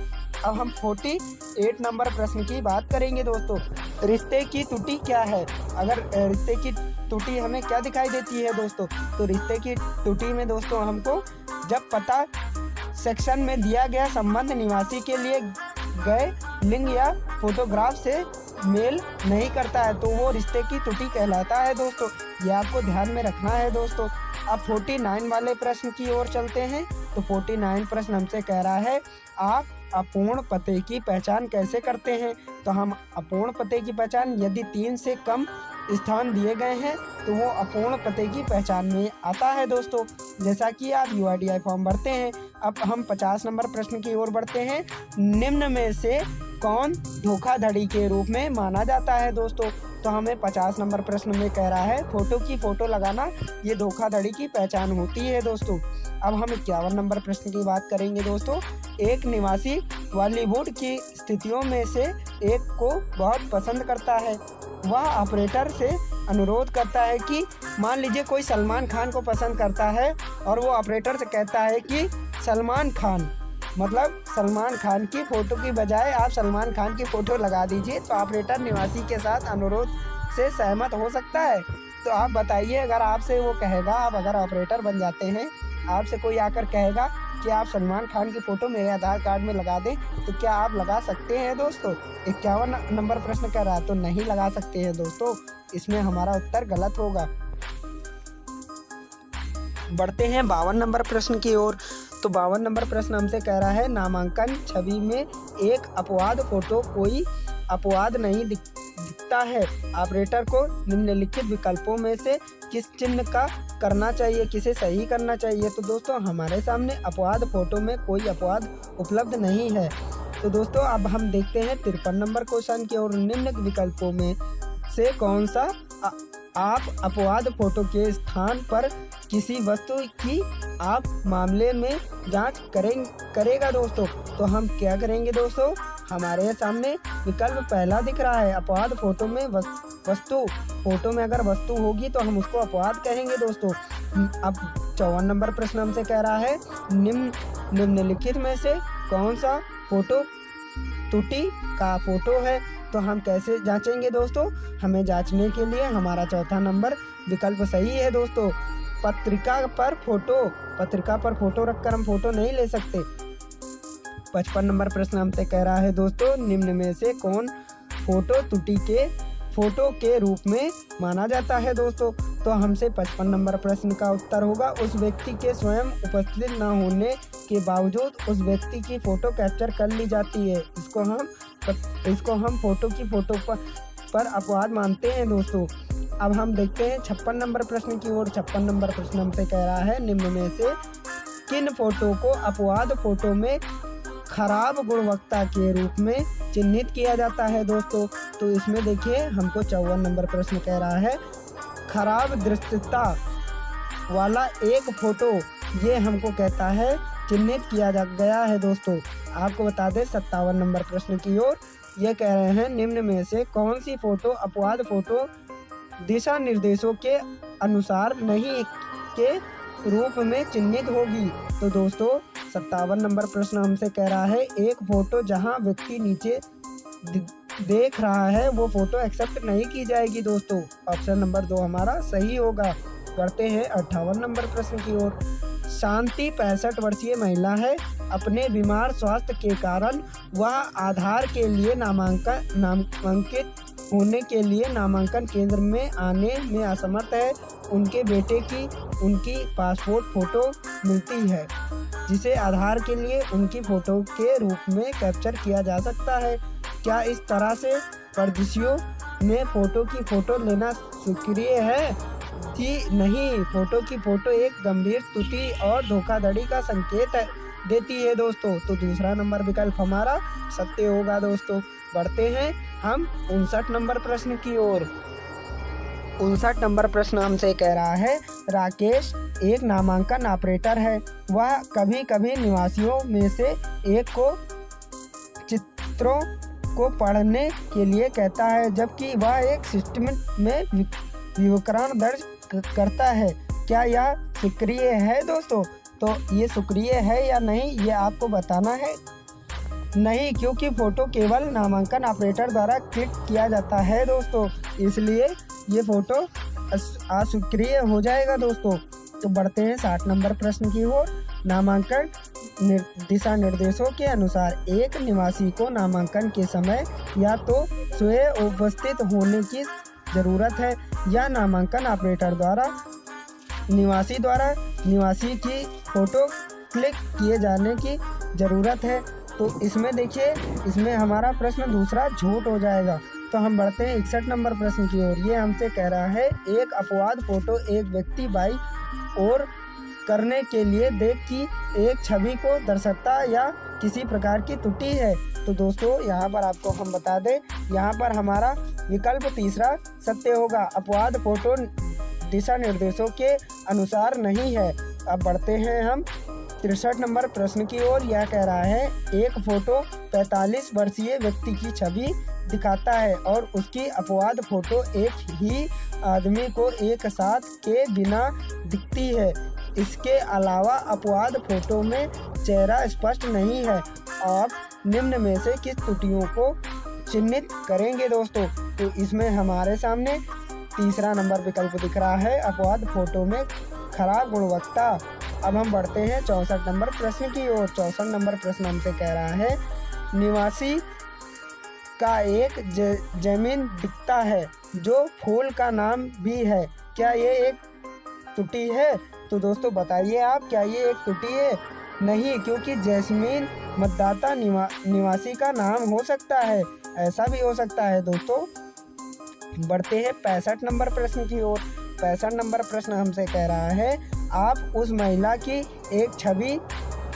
अब हम 48 नंबर प्रश्न की बात करेंगे दोस्तों। रिश्ते की त्रुटि क्या है। अगर रिश्ते की त्रुटि हमें क्या दिखाई देती है दोस्तों, तो रिश्ते की त्रुटि में दोस्तों हमको जब पता सेक्शन में दिया गया संबंध निवासी के लिए गए लिंग या फोटोग्राफ से मेल नहीं करता है तो वो रिश्ते की त्रुटि कहलाता है दोस्तों। ये आपको ध्यान में रखना है दोस्तों। अब 49 वाले प्रश्न की ओर चलते हैं। तो 49 प्रश्न हमसे कह रहा है आप अपूर्ण पते की पहचान कैसे करते हैं। तो हम अपूर्ण पते की पहचान, यदि 3 से कम स्थान दिए गए हैं तो वो अपूर्ण पते की पहचान में आता है दोस्तों। जैसा कि आप UIDI फॉर्म भरते हैं। अब हम 50 नंबर प्रश्न की ओर बढ़ते हैं। निम्न में से कौन धोखाधड़ी के रूप में माना जाता है दोस्तों। तो हमें 50 नंबर प्रश्न में कह रहा है फोटो की फ़ोटो लगाना ये धोखाधड़ी की पहचान होती है दोस्तों। अब हम 51 नंबर प्रश्न की बात करेंगे दोस्तों। एक निवासी बॉलीवुड की स्थितियों में से एक को बहुत पसंद करता है। वह ऑपरेटर से अनुरोध करता है कि मान लीजिए कोई सलमान खान को पसंद करता है और वो ऑपरेटर से कहता है कि सलमान खान, मतलब सलमान खान की फ़ोटो की बजाय आप सलमान खान की फ़ोटो लगा दीजिए। तो ऑपरेटर निवासी के साथ अनुरोध से सहमत हो सकता है। तो आप बताइए, अगर आपसे वो कहेगा, आप अगर ऑपरेटर बन जाते हैं, आपसे कोई आकर कहेगा कि आप सलमान खान की फ़ोटो मेरे आधार कार्ड में लगा दें, तो क्या आप लगा सकते हैं दोस्तों। 51 नंबर प्रश्न कर रहा है तो नहीं लगा सकते हैं दोस्तों। इसमें हमारा उत्तर गलत होगा। बढ़ते हैं 52 नंबर प्रश्न की ओर। तो 52 नंबर प्रश्न हमसे कह रहा है नामांकन छवि में एक अपवाद फोटो कोई अपवाद नहीं दिखता है। ऑपरेटर को निम्नलिखित विकल्पों में से किस चिन्ह का करना चाहिए, किसे सही करना चाहिए। तो दोस्तों हमारे सामने अपवाद फोटो में कोई अपवाद उपलब्ध नहीं है। तो दोस्तों अब हम देखते हैं 53 नंबर क्वेश्चन की ओर। निम्न विकल्पों में से कौन सा आप अपवाद फोटो के स्थान पर किसी वस्तु की आप मामले में जांच करेगा दोस्तों। तो हम क्या करेंगे दोस्तों, हमारे सामने विकल्प पहला दिख रहा है अपवाद फोटो में वस्तु। फोटो में अगर वस्तु होगी तो हम उसको अपवाद कहेंगे दोस्तों। अब 54 नंबर प्रश्न हमसे कह रहा है निम्नलिखित में से कौन सा फोटो त्रुटि का फोटो है। तो हम कैसे जांचेंगे दोस्तों, हमें जांचने के लिए हमारा चौथा नंबर विकल्प सही है दोस्तों। पत्रिका पर फोटो रखकर हम फोटो नहीं ले सकते। 55 नंबर प्रश्न हमसे कह रहा है दोस्तों निम्न में से कौन फोटो त्रुटि के फोटो के रूप में माना जाता है दोस्तों। तो हमसे 55 नंबर प्रश्न का उत्तर होगा उस व्यक्ति के स्वयं उपस्थित न होने के बावजूद उस व्यक्ति की फ़ोटो कैप्चर कर ली जाती है। इसको हम फोटो की फ़ोटो पर अपवाद मानते हैं दोस्तों। अब हम देखते हैं 56 नंबर प्रश्न की ओर। 56 नंबर प्रश्न हमसे कह रहा है निम्न में से किन फोटो को अपवाद फोटो में खराब गुणवत्ता के रूप में चिन्हित किया जाता है दोस्तों। तो इसमें देखिए हमको 54 नंबर प्रश्न कह रहा है खराब दृश्यता वाला एक फ़ोटो ये हमको कहता है चिन्हित किया गया है दोस्तों। आपको बता दें 57 नंबर प्रश्न की ओर ये कह रहे हैं निम्न में से कौन सी फ़ोटो अपवाद फ़ोटो दिशा निर्देशों के अनुसार नहीं के रूप में चिन्हित होगी। तो दोस्तों 57 नंबर प्रश्न हमसे कह रहा है एक फ़ोटो जहां व्यक्ति नीचे देख रहा है वो फ़ोटो एक्सेप्ट नहीं की जाएगी दोस्तों। ऑप्शन नंबर 2 हमारा सही होगा। बढ़ते हैं 58 नंबर प्रश्न की ओर। शांति 65 वर्षीय महिला है। अपने बीमार स्वास्थ्य के कारण वह आधार के लिए नामांकित होने के लिए नामांकन केंद्र में आने में असमर्थ है। उनके बेटे की उनकी पासपोर्ट फ़ोटो मिलती है जिसे आधार के लिए उनकी फ़ोटो के रूप में कैप्चर किया जा सकता है। क्या इस तरह से परदेशियों में फ़ोटो की फ़ोटो लेना स्वीकार्य है कि नहीं। फ़ोटो की फ़ोटो एक गंभीर त्रुटि और धोखाधड़ी का संकेत देती है दोस्तों। तो दूसरा नंबर विकल्प हमारा सत्य होगा दोस्तों। बढ़ते हैं हम 59 नंबर प्रश्न की ओर। 59 नंबर प्रश्न हमसे कह रहा है राकेश एक नामांकन ऑपरेटर है। वह कभी कभी निवासियों में से एक को चित्रों को पढ़ने के लिए कहता है जबकि वह एक सिस्टम में विवरण दर्ज करता है। क्या यह सक्रिय है दोस्तों। तो ये सक्रिय है या नहीं ये आपको बताना है। नहीं, क्योंकि फ़ोटो केवल नामांकन ऑपरेटर द्वारा क्लिक किया जाता है दोस्तों, इसलिए ये फ़ोटो असक्रिय हो जाएगा दोस्तों। तो बढ़ते हैं 60 नंबर प्रश्न की ओर। नामांकन दिशा निर्देशों के अनुसार एक निवासी को नामांकन के समय या तो स्वयं उपस्थित होने की ज़रूरत है या नामांकन ऑपरेटर द्वारा निवासी की फ़ोटो क्लिक किए जाने की ज़रूरत है। तो इसमें देखिए, इसमें हमारा प्रश्न दूसरा झूठ हो जाएगा। तो हम बढ़ते हैं 61 नंबर प्रश्न की ओर। ये हमसे कह रहा है एक अपवाद फोटो एक व्यक्ति बाई और करने के लिए देख कि एक छवि को दर्शाता या किसी प्रकार की त्रुटि है। तो दोस्तों यहाँ पर आपको हम बता दें, यहाँ पर हमारा विकल्प तीसरा सत्य होगा। अपवाद फोटो दिशा निर्देशों के अनुसार नहीं है। अब बढ़ते हैं हम 63 नंबर प्रश्न की ओर। यह कह रहा है एक फोटो 45 वर्षीय व्यक्ति की छवि दिखाता है और उसकी अपवाद फोटो एक ही आदमी को एक साथ के बिना दिखती है। इसके अलावा अपवाद फोटो में चेहरा स्पष्ट नहीं है। आप निम्न में से किस त्रुटियों को चिन्हित करेंगे दोस्तों? तो इसमें हमारे सामने तीसरा नंबर विकल्प दिख रहा है, अपवाद फोटो में खराब गुणवत्ता। अब हम बढ़ते हैं 64 नंबर प्रश्न की ओर। 64 नंबर प्रश्न हमसे कह रहा है निवासी का एक जमीन दिखता है जो फूल का नाम भी है, क्या ये एक त्रुटि है? तो दोस्तों बताइए आप, क्या ये एक त्रुटि है? नहीं, क्योंकि जैस्मीन मतदाता निवासी का नाम हो सकता है, ऐसा भी हो सकता है दोस्तों। बढ़ते हैं 65 नंबर प्रश्न की ओर। 65 नंबर प्रश्न हमसे कह रहा है आप उस महिला की एक छवि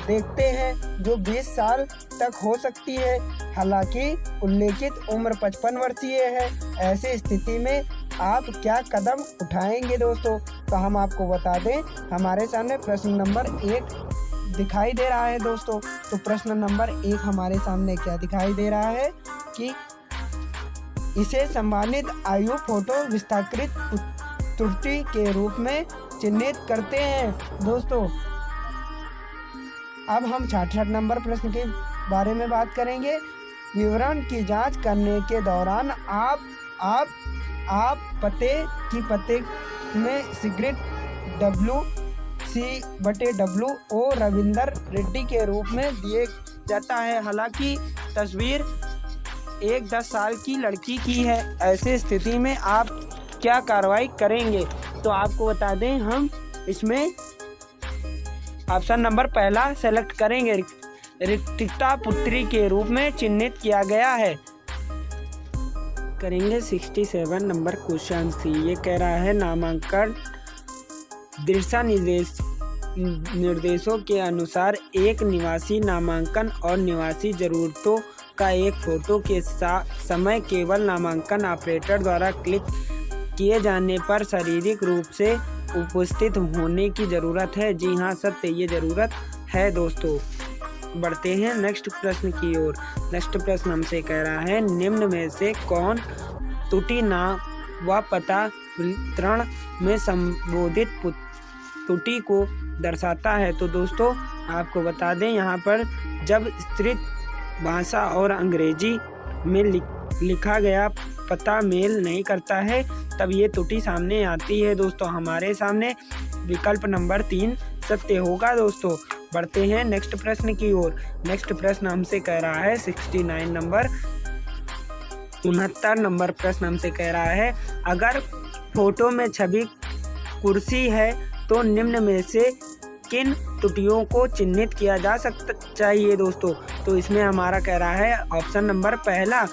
देखते हैं जो 20 साल तक हो सकती है, हालांकि उल्लेखित उम्र 55 वर्षीय है। ऐसी स्थिति में आप क्या कदम उठाएंगे दोस्तों? तो हम आपको बता दें, हमारे सामने प्रश्न नंबर 1 दिखाई दे रहा है दोस्तों। तो प्रश्न नंबर 1 हमारे सामने क्या दिखाई दे रहा है कि इसे संबंधित आयु फोटो विस्तारित त्रुटि के रूप में चिन्हित करते हैं दोस्तों। अब हम 66 नंबर प्रश्न के बारे में बात करेंगे। विवरण की जांच करने के दौरान आप पते में सिगरेट WC/W रविंदर रेड्डी के रूप में दिए जाता है, हालांकि तस्वीर एक 10 साल की लड़की की है। ऐसी स्थिति में आप क्या कार्रवाई करेंगे? तो आपको बता दें, हम इसमें ऑप्शन नंबर पहला सेलेक्ट करेंगे। ऋतिका पुत्री के रूप में चिन्हित किया गया है। करेंगे 67 नंबर क्वेश्चन सी। ये कह रहा है नामांकन दिशा निर्देशों के अनुसार एक निवासी नामांकन और निवासी जरूरतों का एक फोटो के समय केवल नामांकन ऑपरेटर द्वारा क्लिक किए जाने पर शारीरिक रूप से उपस्थित होने की ज़रूरत है। जी हाँ, सत्य, ये ज़रूरत है दोस्तों। बढ़ते हैं नेक्स्ट प्रश्न की ओर। नेक्स्ट प्रश्न हमसे कह रहा है निम्न में से कौन त्रुटि नाम व पता वितरण में संबोधित त्रुटि को दर्शाता है? तो दोस्तों आपको बता दें, यहाँ पर जब स्त्रीलिंग भाषा और अंग्रेजी में लिखा गया पता मेल नहीं करता है तब ये त्रुटि सामने आती है दोस्तों। हमारे सामने विकल्प नंबर 3 सत्य होगा दोस्तों। बढ़ते हैं नेक्स्ट प्रश्न की ओर। नेक्स्ट प्रश्न हमसे कह रहा है 69 नंबर 69 नंबर प्रश्न हमसे कह रहा है अगर फोटो में छवि कुर्सी है तो निम्न में से किन त्रुटियों को चिन्हित किया जा सकता चाहिए दोस्तों? तो इसमें हमारा कह रहा है ऑप्शन नंबर पहला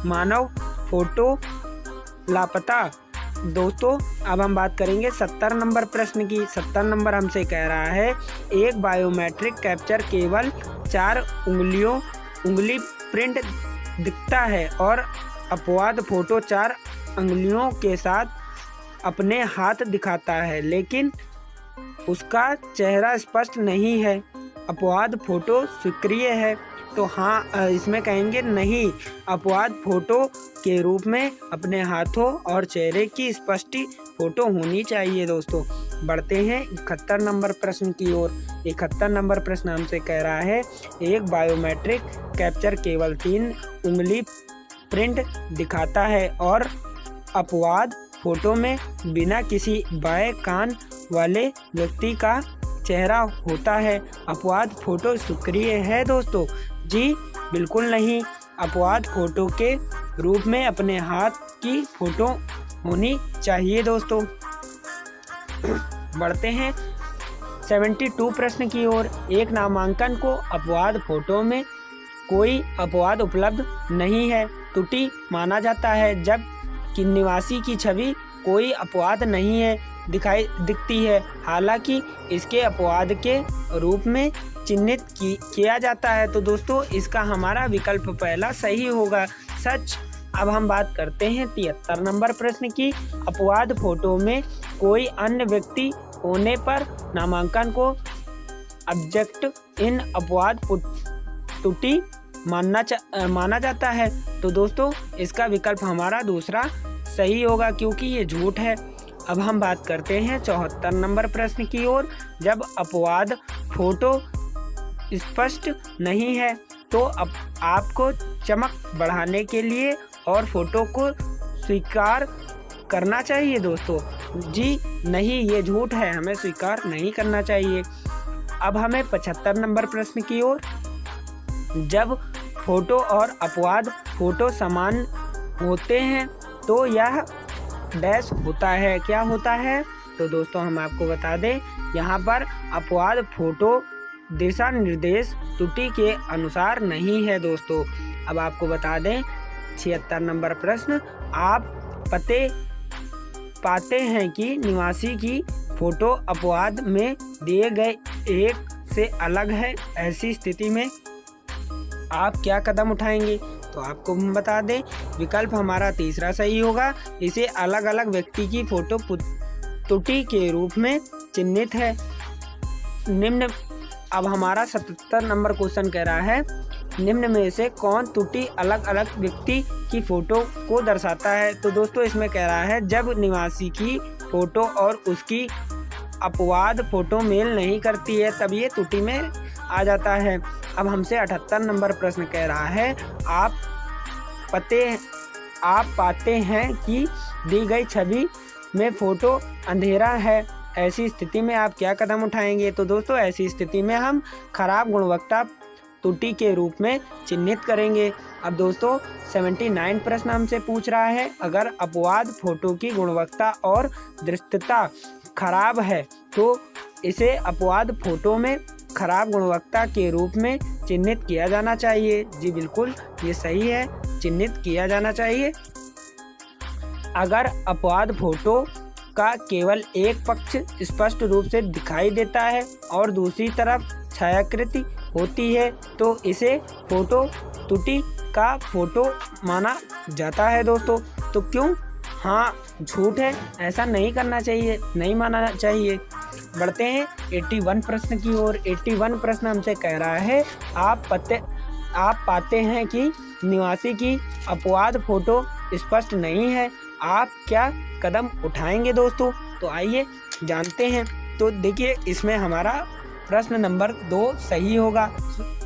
मानव फोटो लापता। दोस्तों अब हम बात करेंगे 70 नंबर प्रश्न की। 70 नंबर हमसे कह रहा है एक बायोमेट्रिक कैप्चर केवल 4 उंगली प्रिंट दिखता है और अपवाद फोटो 4 अंगुलियों के साथ अपने हाथ दिखाता है, लेकिन उसका चेहरा स्पष्ट नहीं है। अपवाद फोटो स्वीकार्य है? तो हाँ, इसमें कहेंगे नहीं, अपवाद फोटो के रूप में अपने हाथों और चेहरे की स्पष्ट फोटो होनी चाहिए दोस्तों। बढ़ते हैं 71 नंबर प्रश्न की ओर। 71 नंबर प्रश्न हमसे कह रहा है एक बायोमेट्रिक कैप्चर केवल 3 उंगली प्रिंट दिखाता है और अपवाद फोटो में बिना किसी बाएं कान वाले व्यक्ति का चेहरा होता है। अपवाद फोटो स्वीकार्य है दोस्तों? जी बिल्कुल नहीं। अपवाद फोटो के रूप में अपने हाथ की फोटो होनी चाहिए दोस्तों। बढ़ते हैं 72 प्रश्न की ओर। एक नामांकन को अपवाद फोटो में कोई अपवाद उपलब्ध नहीं है, त्रुटि माना जाता है, जब कि निवासी की छवि कोई अपवाद नहीं है दिखती है, हालांकि इसके अपवाद के रूप में चिन्हित किया जाता है। तो दोस्तों इसका हमारा विकल्प पहला सही होगा, सच। अब हम बात करते हैं 73 नंबर प्रश्न की। अपवाद फोटो में कोई अन्य व्यक्ति होने पर नामांकन को ऑब्जेक्ट इन अपवाद त्रुटि माना जाता है। तो दोस्तों इसका विकल्प हमारा दूसरा सही होगा, क्योंकि ये झूठ है। अब हम बात करते हैं 74 नंबर प्रश्न की ओर। जब अपवाद फोटो स्पष्ट नहीं है तो आपको चमक बढ़ाने के लिए और फोटो को स्वीकार करना चाहिए दोस्तों। जी नहीं, ये झूठ है, हमें स्वीकार नहीं करना चाहिए। अब हमें 75 नंबर प्रश्न की ओर। जब फोटो और अपवाद फोटो समान होते हैं तो यह डैश होता है, क्या होता है? तो दोस्तों हम आपको बता दें, यहाँ पर अपवाद फोटो दिशा निर्देश त्रुटि के अनुसार नहीं है दोस्तों। अब आपको बता दें 76 नंबर प्रश्न। आप पाते हैं कि निवासी की फोटो अपवाद में दिए गए एक से अलग है, ऐसी स्थिति में आप क्या कदम उठाएंगे? तो आपको हम बता दें, विकल्प हमारा तीसरा सही होगा। इसे अलग अलग व्यक्ति की फोटो त्रुटि के रूप में चिन्हित है। निम्न अब हमारा 77 नंबर क्वेश्चन कह रहा है, निम्न में से कौन त्रुटि अलग अलग व्यक्ति की फोटो को दर्शाता है? तो दोस्तों इसमें कह रहा है, जब निवासी की फोटो और उसकी अपवाद फोटो मेल नहीं करती है तब ये त्रुटि में आ जाता है। अब हमसे 78 नंबर प्रश्न कह रहा है, आप पाते हैं कि दी गई छवि में फोटो अंधेरा है, ऐसी स्थिति में आप क्या कदम उठाएंगे? तो दोस्तों ऐसी स्थिति में हम खराब गुणवत्ता त्रुटि के रूप में चिन्हित करेंगे। अब दोस्तों 79 प्रश्न हमसे पूछ रहा है, अगर अपवाद फोटो की गुणवत्ता और दृश्यता खराब है तो इसे अपवाद फोटो में खराब गुणवत्ता के रूप में चिन्हित किया जाना चाहिए। जी बिल्कुल, ये सही है, चिन्हित किया जाना चाहिए। अगर अपवाद फोटो का केवल एक पक्ष स्पष्ट रूप से दिखाई देता है और दूसरी तरफ छायाकृति होती है तो इसे फोटो त्रुटि का फोटो माना जाता है दोस्तों। तो क्यों? हाँ झूठ है, ऐसा नहीं करना चाहिए, नहीं माना चाहिए। बढ़ते हैं 81 प्रश्न की ओर। 81 प्रश्न हमसे कह रहा है, आप पाते हैं कि निवासी की अपवाद फोटो स्पष्ट नहीं है, आप क्या कदम उठाएंगे दोस्तों? तो आइए जानते हैं। तो देखिए इसमें हमारा प्रश्न नंबर 2 सही होगा,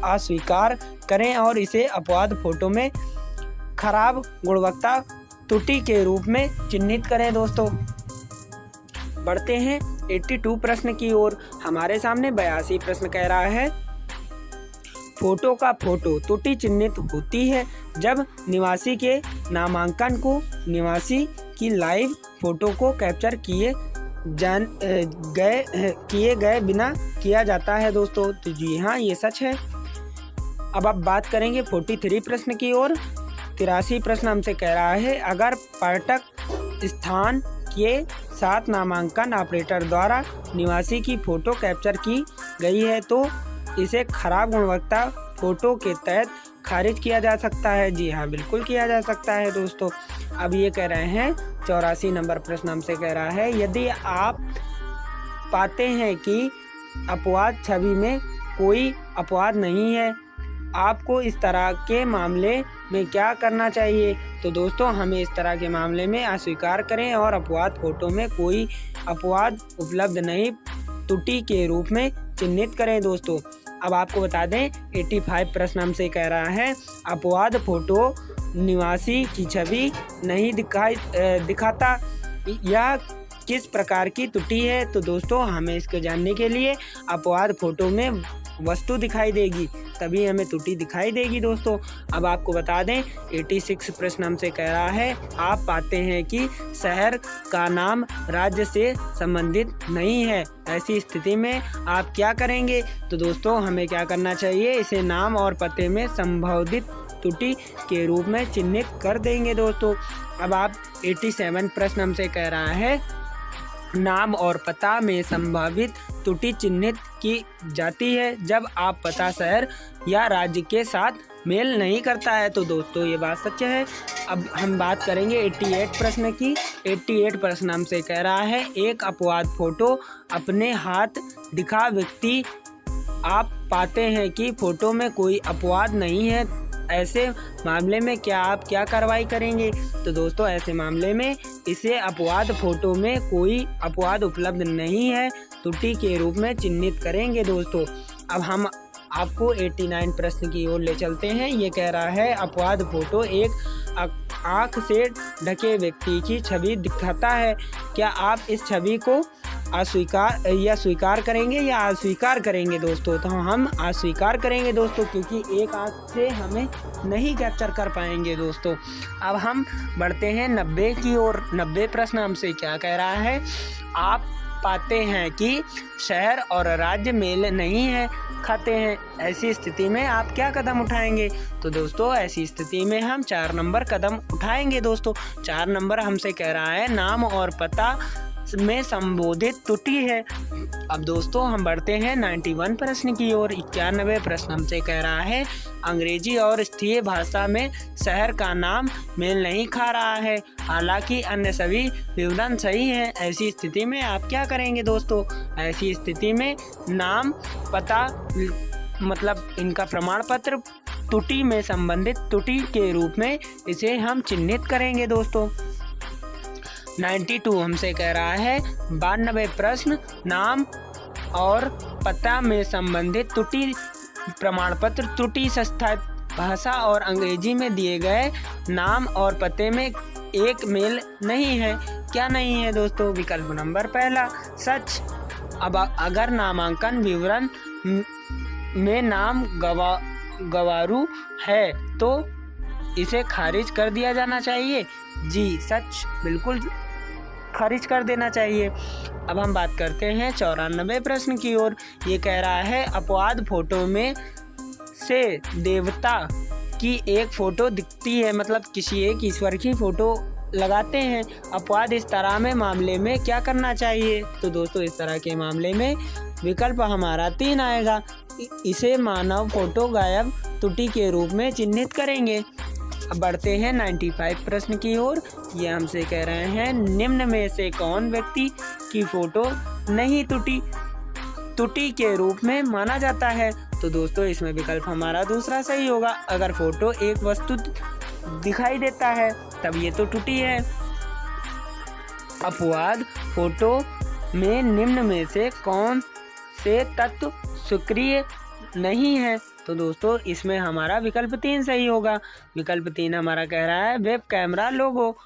अस्वीकार करें और इसे अपवाद फोटो में खराब गुणवत्ता त्रुटि के रूप में चिन्हित करें दोस्तों। बढ़ते हैं 82 प्रश्न की ओर। हमारे सामने 82 प्रश्न कह रहा है, फोटो का फोटो त्रुटि चिन्हित होती है जब निवासी के नामांकन को निवासी की लाइव फोटो को कैप्चर किए गए बिना किया जाता है दोस्तों। तो जी हाँ, ये सच है। अब आप बात करेंगे 43 प्रश्न की ओर। 83 प्रश्न हमसे कह रहा है, अगर पर्यटक स्थान के साथ नामांकन ऑपरेटर द्वारा निवासी की फ़ोटो कैप्चर की गई है तो इसे खराब गुणवत्ता फ़ोटो के तहत खारिज किया जा सकता है। जी हाँ, बिल्कुल किया जा सकता है दोस्तों। अब ये कह रहे हैं 84 नंबर प्रश्न हमसे कह रहा है, यदि आप पाते हैं कि अपवाद छवि में कोई अपवाद नहीं है, आपको इस तरह के मामले में क्या करना चाहिए? तो दोस्तों हमें इस तरह के मामले में अस्वीकार करें और अपवाद फोटो में कोई अपवाद उपलब्ध नहीं त्रुटि के रूप में चिन्हित करें दोस्तों। अब आपको बता दें 85 प्रश्न हमसे कह रहा है, अपवाद फोटो निवासी की छवि नहीं दिखाता, यह किस प्रकार की त्रुटि है? तो दोस्तों हमें इसको जानने के लिए अपवाद फोटो में वस्तु दिखाई देगी, तभी हमें त्रुटि दिखाई देगी दोस्तों। अब आपको बता दें 86 प्रश्न हमसे कह रहा है, आप पाते हैं कि शहर का नाम राज्य से संबंधित नहीं है, ऐसी स्थिति में आप क्या करेंगे? तो दोस्तों हमें क्या करना चाहिए, इसे नाम और पते में संबोधित त्रुटि के रूप में चिन्हित कर देंगे दोस्तों। अब आप 87 प्रश्न हमसे कह रहा है, नाम और पता में संभावित त्रुटि चिन्हित की जाती है जब आप पता शहर या राज्य के साथ मेल नहीं करता है। तो दोस्तों ये बात सच है। अब हम बात करेंगे 88 प्रश्न की। 88 प्रश्न हमसे कह रहा है, एक अपवाद फोटो अपने हाथ दिखा व्यक्ति, आप पाते हैं कि फोटो में कोई अपवाद नहीं है, ऐसे मामले में आप क्या कार्रवाई करेंगे? तो दोस्तों ऐसे मामले में इसे अपवाद फोटो में कोई अपवाद उपलब्ध नहीं है, त्रुटि के रूप में चिन्हित करेंगे दोस्तों। अब हम आपको 89 प्रश्न की ओर ले चलते हैं। ये कह रहा है, अपवाद फोटो एक आँख से ढके व्यक्ति की छवि दिखाता है, क्या आप इस छवि को स्वीकार करेंगे या अस्वीकार करेंगे दोस्तों? तो हम अस्वीकार करेंगे दोस्तों, क्योंकि एक आँख से हमें नहीं कैप्चर कर पाएंगे दोस्तों। अब हम बढ़ते हैं 90 की ओर। 90 प्रश्न हमसे क्या कह रहा है, आप पाते हैं कि शहर और राज्य मेल नहीं है खाते हैं, ऐसी स्थिति में आप क्या कदम उठाएंगे? तो दोस्तों ऐसी स्थिति में हम 4 नंबर कदम उठाएंगे दोस्तों। 4 नंबर हमसे कह रहा है, नाम और पता में संबोधित त्रुटि है। अब दोस्तों हम बढ़ते हैं 91 प्रश्न की ओर। 91 प्रश्न हमसे कह रहा है, अंग्रेजी और स्थानीय भाषा में शहर का नाम मेल नहीं खा रहा है, हालांकि अन्य सभी विवरण सही हैं, ऐसी स्थिति में आप क्या करेंगे दोस्तों? ऐसी स्थिति में नाम पता मतलब इनका प्रमाण पत्र त्रुटि में संबंधित त्रुटि के रूप में इसे हम चिन्हित करेंगे दोस्तों। 92 हमसे कह रहा है, 92 प्रश्न, नाम और पता में संबंधित त्रुटि प्रमाण पत्र त्रुटि संस्था भाषा और अंग्रेजी में दिए गए नाम और पते में एक मेल नहीं है, क्या नहीं है दोस्तों? विकल्प नंबर पहला सच। अब अगर नामांकन विवरण में नाम गवारू है तो इसे खारिज कर दिया जाना चाहिए। जी सच, बिल्कुल खारिज कर देना चाहिए। अब हम बात करते हैं 94 प्रश्न की ओर। ये कह रहा है, अपवाद फोटो में से देवता की एक फोटो दिखती है, मतलब किसी एक ईश्वर की फोटो लगाते हैं, अपवाद इस तरह में मामले में क्या करना चाहिए? तो दोस्तों इस तरह के मामले में विकल्प हमारा 3 आएगा, इसे मानव फोटो गायब त्रुटि के रूप में चिन्हित करेंगे। अब बढ़ते हैं 95 प्रश्न की ओर। ये हमसे कह रहे हैं, निम्न में से कौन व्यक्ति की फोटो नहीं त्रुटि के रूप में माना जाता है? तो दोस्तों इसमें विकल्प हमारा दूसरा सही होगा। अगर फोटो एक वस्तु दिखाई देता है तब ये तो त्रुटि है। अपवाद फोटो में निम्न में से कौन से तत्व स्वीकार्य नहीं है? तो दोस्तों इसमें हमारा विकल्प 3 सही होगा। विकल्प 3 हमारा कह रहा है, वेब कैमरा लोगो,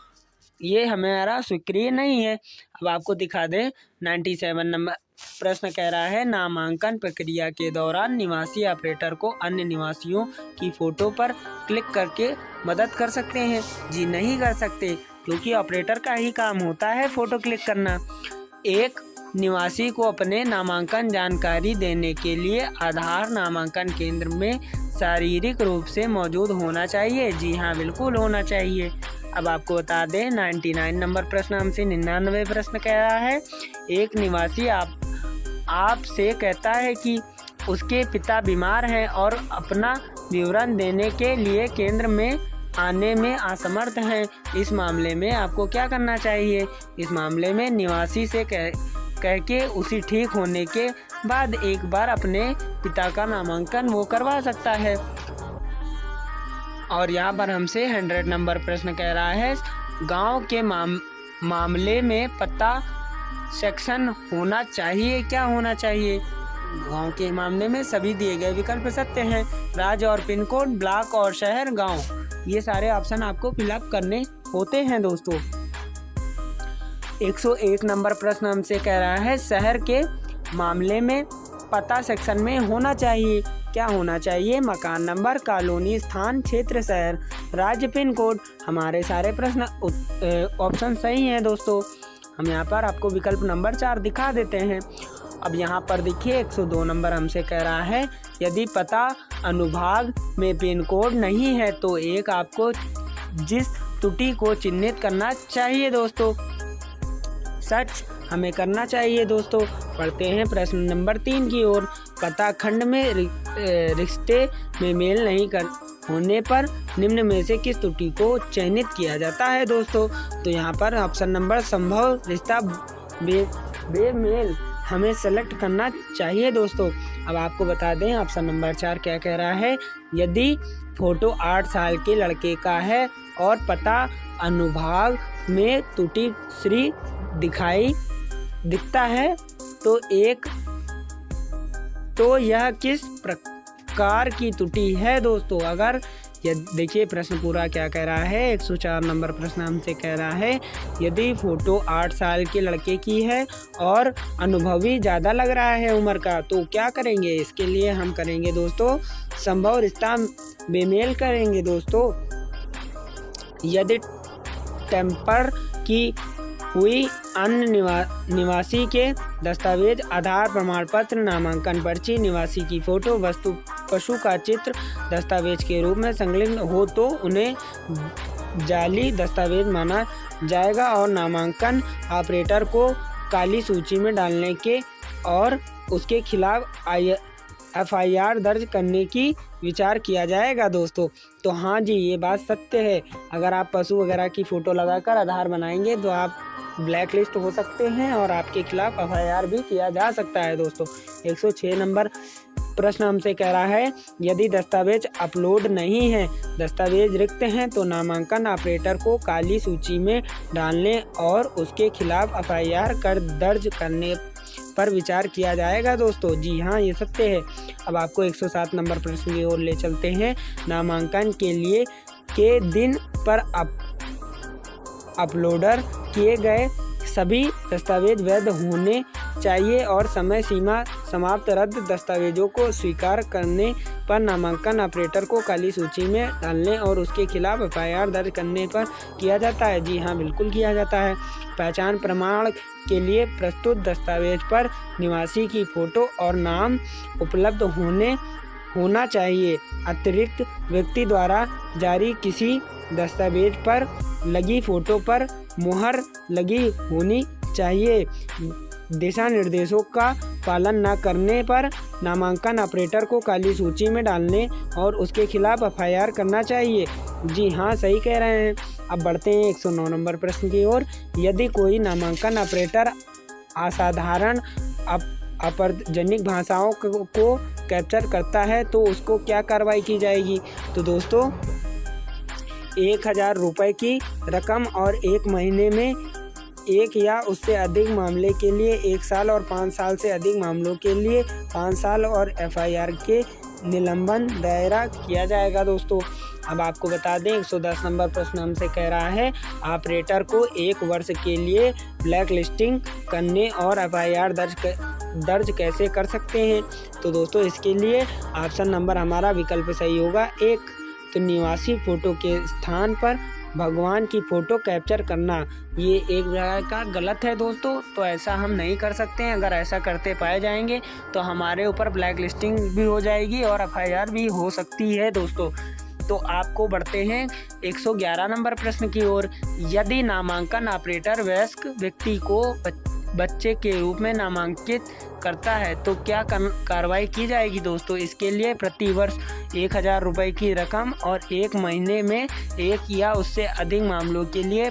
ये हमारा स्वीकार्य नहीं है। अब आपको दिखा दें 97 नंबर प्रश्न कह रहा है, नामांकन प्रक्रिया के दौरान निवासी ऑपरेटर को अन्य निवासियों की फोटो पर क्लिक करके मदद कर सकते हैं? जी नहीं कर सकते, क्योंकि ऑपरेटर का ही काम होता है फोटो क्लिक करना। एक निवासी को अपने नामांकन जानकारी देने के लिए आधार नामांकन केंद्र में शारीरिक रूप से मौजूद होना चाहिए। जी हाँ, बिल्कुल होना चाहिए। अब आपको बता दें 99 नंबर प्रश्न हमसे 99 प्रश्न कह रहा है, एक निवासी आपसे कहता है कि उसके पिता बीमार हैं और अपना विवरण देने के लिए केंद्र में आने में असमर्थ हैं, इस मामले में आपको क्या करना चाहिए? इस मामले में निवासी से कह के उसी ठीक होने के बाद एक बार अपने पिता का नामांकन वो करवा सकता है। और यहाँ पर हमसे 100 नंबर प्रश्न कह रहा है, गांव के मामले में पता सेक्शन होना चाहिए, क्या होना चाहिए? गांव के मामले में सभी दिए गए विकल्प सत्य हैं। राज्य और पिन कोड, ब्लॉक और शहर, गांव, ये सारे ऑप्शन आपको फिलअप करने होते हैं दोस्तों। 101 नंबर प्रश्न हमसे कह रहा है शहर के मामले में पता सेक्शन में होना चाहिए। क्या होना चाहिए? मकान नंबर, कॉलोनी, स्थान, क्षेत्र, शहर, राज्य, पिन कोड। हमारे सारे प्रश्न ऑप्शन सही हैं दोस्तों। हम यहाँ पर आपको विकल्प नंबर 4 दिखा देते हैं। अब यहाँ पर देखिए 102 नंबर हमसे कह रहा है यदि पता अनुभाग में पिन कोड नहीं है तो एक आपको जिस त्रुटि को चिन्हित करना चाहिए दोस्तों। सच हमें करना चाहिए दोस्तों। पढ़ते हैं प्रश्न नंबर 3 की ओर। पता खंड में रिश्ते में मेल नहीं कर होने पर निम्न में से किस त्रुटि को चयनित किया जाता है दोस्तों। तो यहाँ पर ऑप्शन नंबर संभव रिश्ता बेमेल हमें सेलेक्ट करना चाहिए दोस्तों। अब आपको बता दें ऑप्शन नंबर 4 क्या कह रहा है। यदि फोटो 8 साल के लड़के का है और पता अनुभाग में त्रुटि श्री दिखता है तो यह किस प्रकार की त्रुटि है दोस्तों। अगर देखिए प्रश्न पूरा क्या कह रहा है। 104 नंबर प्रश्न हमसे कह रहा है यदि फोटो 8 साल के लड़के की है और अनुभवी ज़्यादा लग रहा है उम्र का तो क्या करेंगे। इसके लिए हम करेंगे दोस्तों संभव रिश्ता बेमेल करेंगे दोस्तों। यदि टेम्पर की हुई अन्य निवासी के दस्तावेज, आधार प्रमाण पत्र, नामांकन पर्ची, निवासी की फोटो, वस्तु, पशु का चित्र दस्तावेज के रूप में संलग्न हो तो उन्हें जाली दस्तावेज माना जाएगा और नामांकन ऑपरेटर को काली सूची में डालने के और उसके खिलाफ FIR दर्ज करने की विचार किया जाएगा दोस्तों। तो हाँ जी, ये बात सत्य है। अगर आप पशु वगैरह की फ़ोटो लगाकर आधार बनाएंगे तो आप ब्लैक लिस्ट हो सकते हैं और आपके खिलाफ FIR भी किया जा सकता है दोस्तों। 106 नंबर प्रश्न हमसे कह रहा है यदि दस्तावेज अपलोड नहीं है, दस्तावेज रिक्त हैं तो नामांकन ऑपरेटर को काली सूची में डालने और उसके खिलाफ FIR कर दर्ज करने पर विचार किया जाएगा दोस्तों। जी हाँ, ये सत्य है। अब आपको 107 नंबर प्रश्न की ओर ले चलते हैं। नामांकन के दिन पर अपलोडर किए गए सभी दस्तावेज वैध होने चाहिए और समय सीमा समाप्त रद्द दस्तावेजों को स्वीकार करने पर नामांकन ऑपरेटर को काली सूची में डालने और उसके खिलाफ FIR दर्ज करने पर किया जाता है। जी हाँ, बिल्कुल किया जाता है। पहचान प्रमाण के लिए प्रस्तुत दस्तावेज पर निवासी की फोटो और नाम उपलब्ध होना चाहिए। अतिरिक्त व्यक्ति द्वारा जारी किसी दस्तावेज पर लगी फोटो पर मुहर लगी होनी चाहिए। दिशा निर्देशों का पालन न करने पर नामांकन ऑपरेटर को काली सूची में डालने और उसके खिलाफ FIR करना चाहिए। जी हाँ, सही कह रहे हैं। अब बढ़ते हैं 109 नंबर प्रश्न की ओर। यदि कोई नामांकन ऑपरेटर असाधारण अपरजनिक भाषाओं को कैप्चर करता है तो उसको क्या कार्रवाई की जाएगी। तो दोस्तों 1000 रुपये की रकम और 1 महीने में 1 या उससे अधिक मामले के लिए 1 साल और 5 साल से अधिक मामलों के लिए 5 साल और FIR के निलंबन दायरा किया जाएगा दोस्तों। अब आपको बता दें 110 नंबर प्रश्न हमसे कह रहा है ऑपरेटर को 1 वर्ष के लिए ब्लैक लिस्टिंग करने और FIR दर्ज कैसे कर सकते हैं। तो दोस्तों इसके लिए ऑप्शन नंबर हमारा विकल्प सही होगा 1। तो निवासी फोटो के स्थान पर भगवान की फ़ोटो कैप्चर करना, ये एक जगह का गलत है दोस्तों। तो ऐसा हम नहीं कर सकते हैं। अगर ऐसा करते पाए जाएंगे तो हमारे ऊपर ब्लैक लिस्टिंग भी हो जाएगी और FIR भी हो सकती है दोस्तों। तो आपको बढ़ते हैं 111 नंबर प्रश्न की ओर। यदि नामांकन ऑपरेटर वयस्क व्यक्ति को बच्चे के रूप में नामांकित करता है तो क्या कार्रवाई की जाएगी दोस्तों। इसके लिए प्रति वर्ष 1000 रुपये की रकम और 1 महीने में 1 या उससे अधिक मामलों के लिए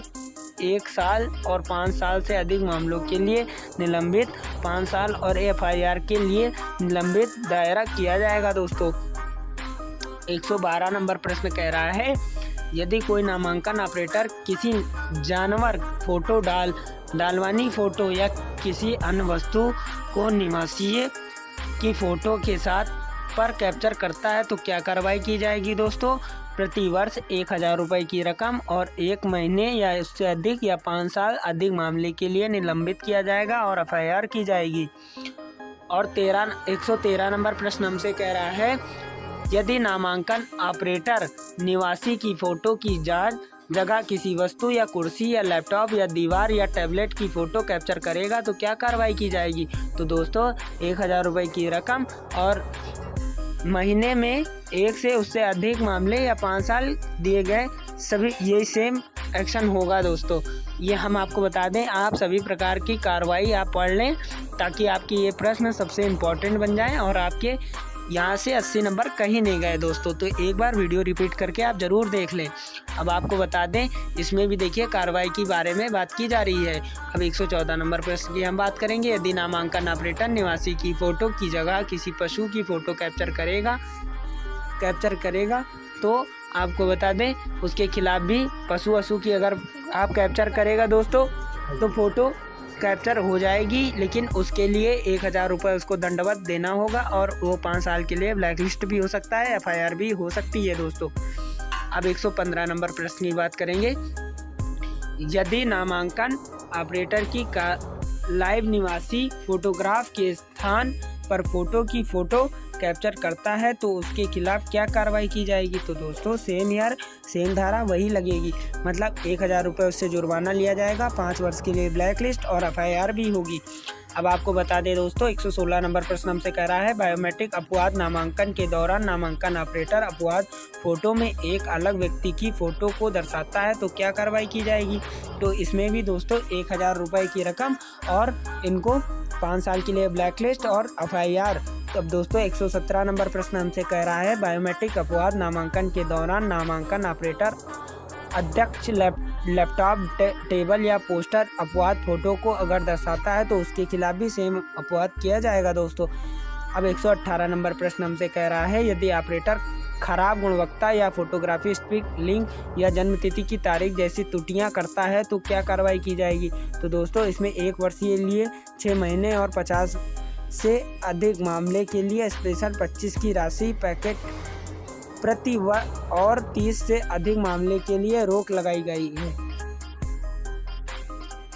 1 साल और 5 साल से अधिक मामलों के लिए निलंबित 5 साल और FIR के लिए निलंबित दायरा किया जाएगा दोस्तों। 112 नंबर प्रश्न कह रहा है यदि कोई नामांकन ऑपरेटर किसी जानवर फोटो डालवानी फ़ोटो या किसी अन्य वस्तु को निवासी की फ़ोटो के साथ पर कैप्चर करता है तो क्या कार्रवाई की जाएगी दोस्तों। प्रति वर्ष 1000 रुपये की रकम और 1 महीने या इससे अधिक या 5 साल अधिक मामले के लिए निलंबित किया जाएगा और FIR की जाएगी। और 113 नंबर प्रश्न हमसे कह रहा है, यदि नामांकन ऑपरेटर निवासी की फ़ोटो की जगह किसी वस्तु या कुर्सी या लैपटॉप या दीवार या टैबलेट की फ़ोटो कैप्चर करेगा तो क्या कार्रवाई की जाएगी। तो दोस्तों 1000 रुपये की रकम और महीने में 1 से उससे अधिक मामले या 5 साल दिए गए सभी ये सेम एक्शन होगा। दोस्तों ये हम आपको बता दें, आप सभी प्रकार की कार्रवाई आप पढ़ लें ताकि आपकी ये प्रश्न सबसे इम्पोर्टेंट बन जाएं और आपके यहाँ से 80 नंबर कहीं नहीं गए दोस्तों। तो एक बार वीडियो रिपीट करके आप ज़रूर देख लें। अब आपको बता दें, इसमें भी देखिए कार्रवाई के बारे में बात की जा रही है। अब 114 नंबर प्रश्न की हम बात करेंगे, यदि नामांकन ऑपरेटर निवासी की फ़ोटो की जगह किसी पशु की फ़ोटो कैप्चर करेगा तो आपको बता दें उसके खिलाफ भी पशु की अगर आप कैप्चर करेगा दोस्तों तो फ़ोटो कैप्चर हो जाएगी, लेकिन उसके लिए 1000 रुपये उसको दंडवत देना होगा और वो 5 साल के लिए ब्लैक लिस्ट भी हो सकता है, FIR भी हो सकती है दोस्तों। अब 115 नंबर प्रश्न की बात करेंगे, यदि नामांकन ऑपरेटर की लाइव निवासी फोटोग्राफ के स्थान पर फ़ोटो कैप्चर करता है तो उसके खिलाफ क्या कार्रवाई की जाएगी। तो दोस्तों सेम धारा वही लगेगी, मतलब 1000 रुपये उससे जुर्माना लिया जाएगा, 5 वर्ष के लिए ब्लैक लिस्ट और FIR भी होगी। अब आपको बता दें दोस्तों 116 नंबर प्रश्न हमसे कह रहा है, बायोमेट्रिक अपवाद नामांकन के दौरान नामांकन ऑपरेटर अपवाद फ़ोटो में एक अलग व्यक्ति की फ़ोटो को दर्शाता है तो क्या कार्रवाई की जाएगी। तो इसमें भी दोस्तों 1000 रुपये की रकम और इनको 5 साल के लिए ब्लैक लिस्ट और FIR। अब दोस्तों 117 नंबर प्रश्न हमसे कह रहा है, बायोमेट्रिक अपवाद नामांकन के दौरान नामांकन ऑपरेटर अध्यक्ष लैपटॉप टेबल या पोस्टर अपवाद फ़ोटो को अगर दर्शाता है तो उसके खिलाफ भी सेम अपवाद किया जाएगा दोस्तों। अब 118 नंबर प्रश्न हमसे कह रहा है, यदि ऑपरेटर खराब गुणवत्ता या फोटोग्राफी स्टिक लिंक या जन्मतिथि की तारीख जैसी त्रुटियां करता है तो क्या कार्रवाई की जाएगी। तो दोस्तों इसमें 1 वर्ष के लिए 6 महीने और 50 से अधिक मामले के लिए स्पेशल 25 की राशि पैकेट प्रति और 30 से अधिक मामले के लिए रोक लगाई गई है।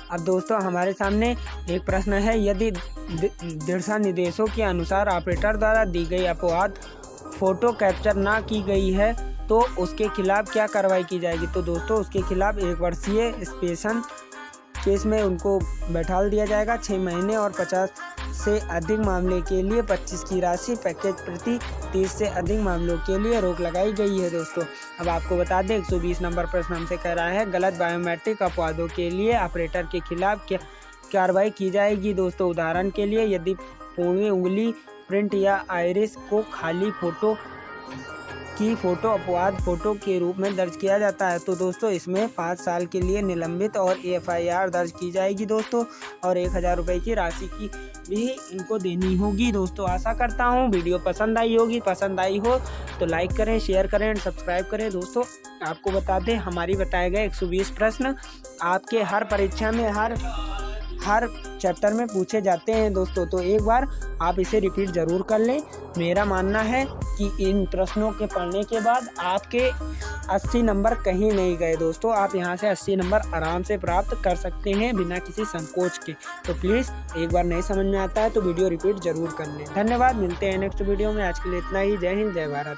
अब दोस्तों हमारे सामने एक प्रश्न है, यदि दिशा निर्देशों के अनुसार ऑपरेटर द्वारा दी गई अपवाद फ़ोटो कैप्चर ना की गई है तो उसके खिलाफ क्या कार्रवाई की जाएगी। तो दोस्तों उसके खिलाफ 1 वर्षीय स्पेशल केस में उनको बैठाल दिया जाएगा, 6 महीने और 50 से अधिक मामले के लिए 25 की राशि पैकेज प्रति 30 से अधिक मामलों के लिए रोक लगाई गई है दोस्तों। अब आपको बता दें 120 नंबर प्रश्न हमसे कह रहा है, गलत बायोमेट्रिक अपवादों के लिए ऑपरेटर के खिलाफ क्या कार्रवाई की जाएगी। दोस्तों उदाहरण के लिए यदि पूर्वी उंगली प्रिंट या आइरिस को खाली फ़ोटो अपवाद फ़ोटो के रूप में दर्ज किया जाता है तो दोस्तों इसमें 5 साल के लिए निलंबित और FIR दर्ज की जाएगी दोस्तों और 1000 रुपये की राशि की भी इनको देनी होगी। दोस्तों आशा करता हूँ वीडियो पसंद आई होगी, पसंद आई हो तो लाइक करें, शेयर करें एंड सब्सक्राइब करें। दोस्तों आपको बता दें हमारी बताए गए 120 प्रश्न आपके हर परीक्षा में हर चैप्टर में पूछे जाते हैं दोस्तों, तो एक बार आप इसे रिपीट ज़रूर कर लें। मेरा मानना है कि इन प्रश्नों के पढ़ने के बाद आपके 80 नंबर कहीं नहीं गए दोस्तों, आप यहां से 80 नंबर आराम से प्राप्त कर सकते हैं बिना किसी संकोच के। तो प्लीज़ एक बार नहीं समझ में आता है तो वीडियो रिपीट ज़रूर कर लें। धन्यवाद, मिलते हैं नेक्स्ट वीडियो में। आज के लिए इतना ही। जय हिंद, जय भारत।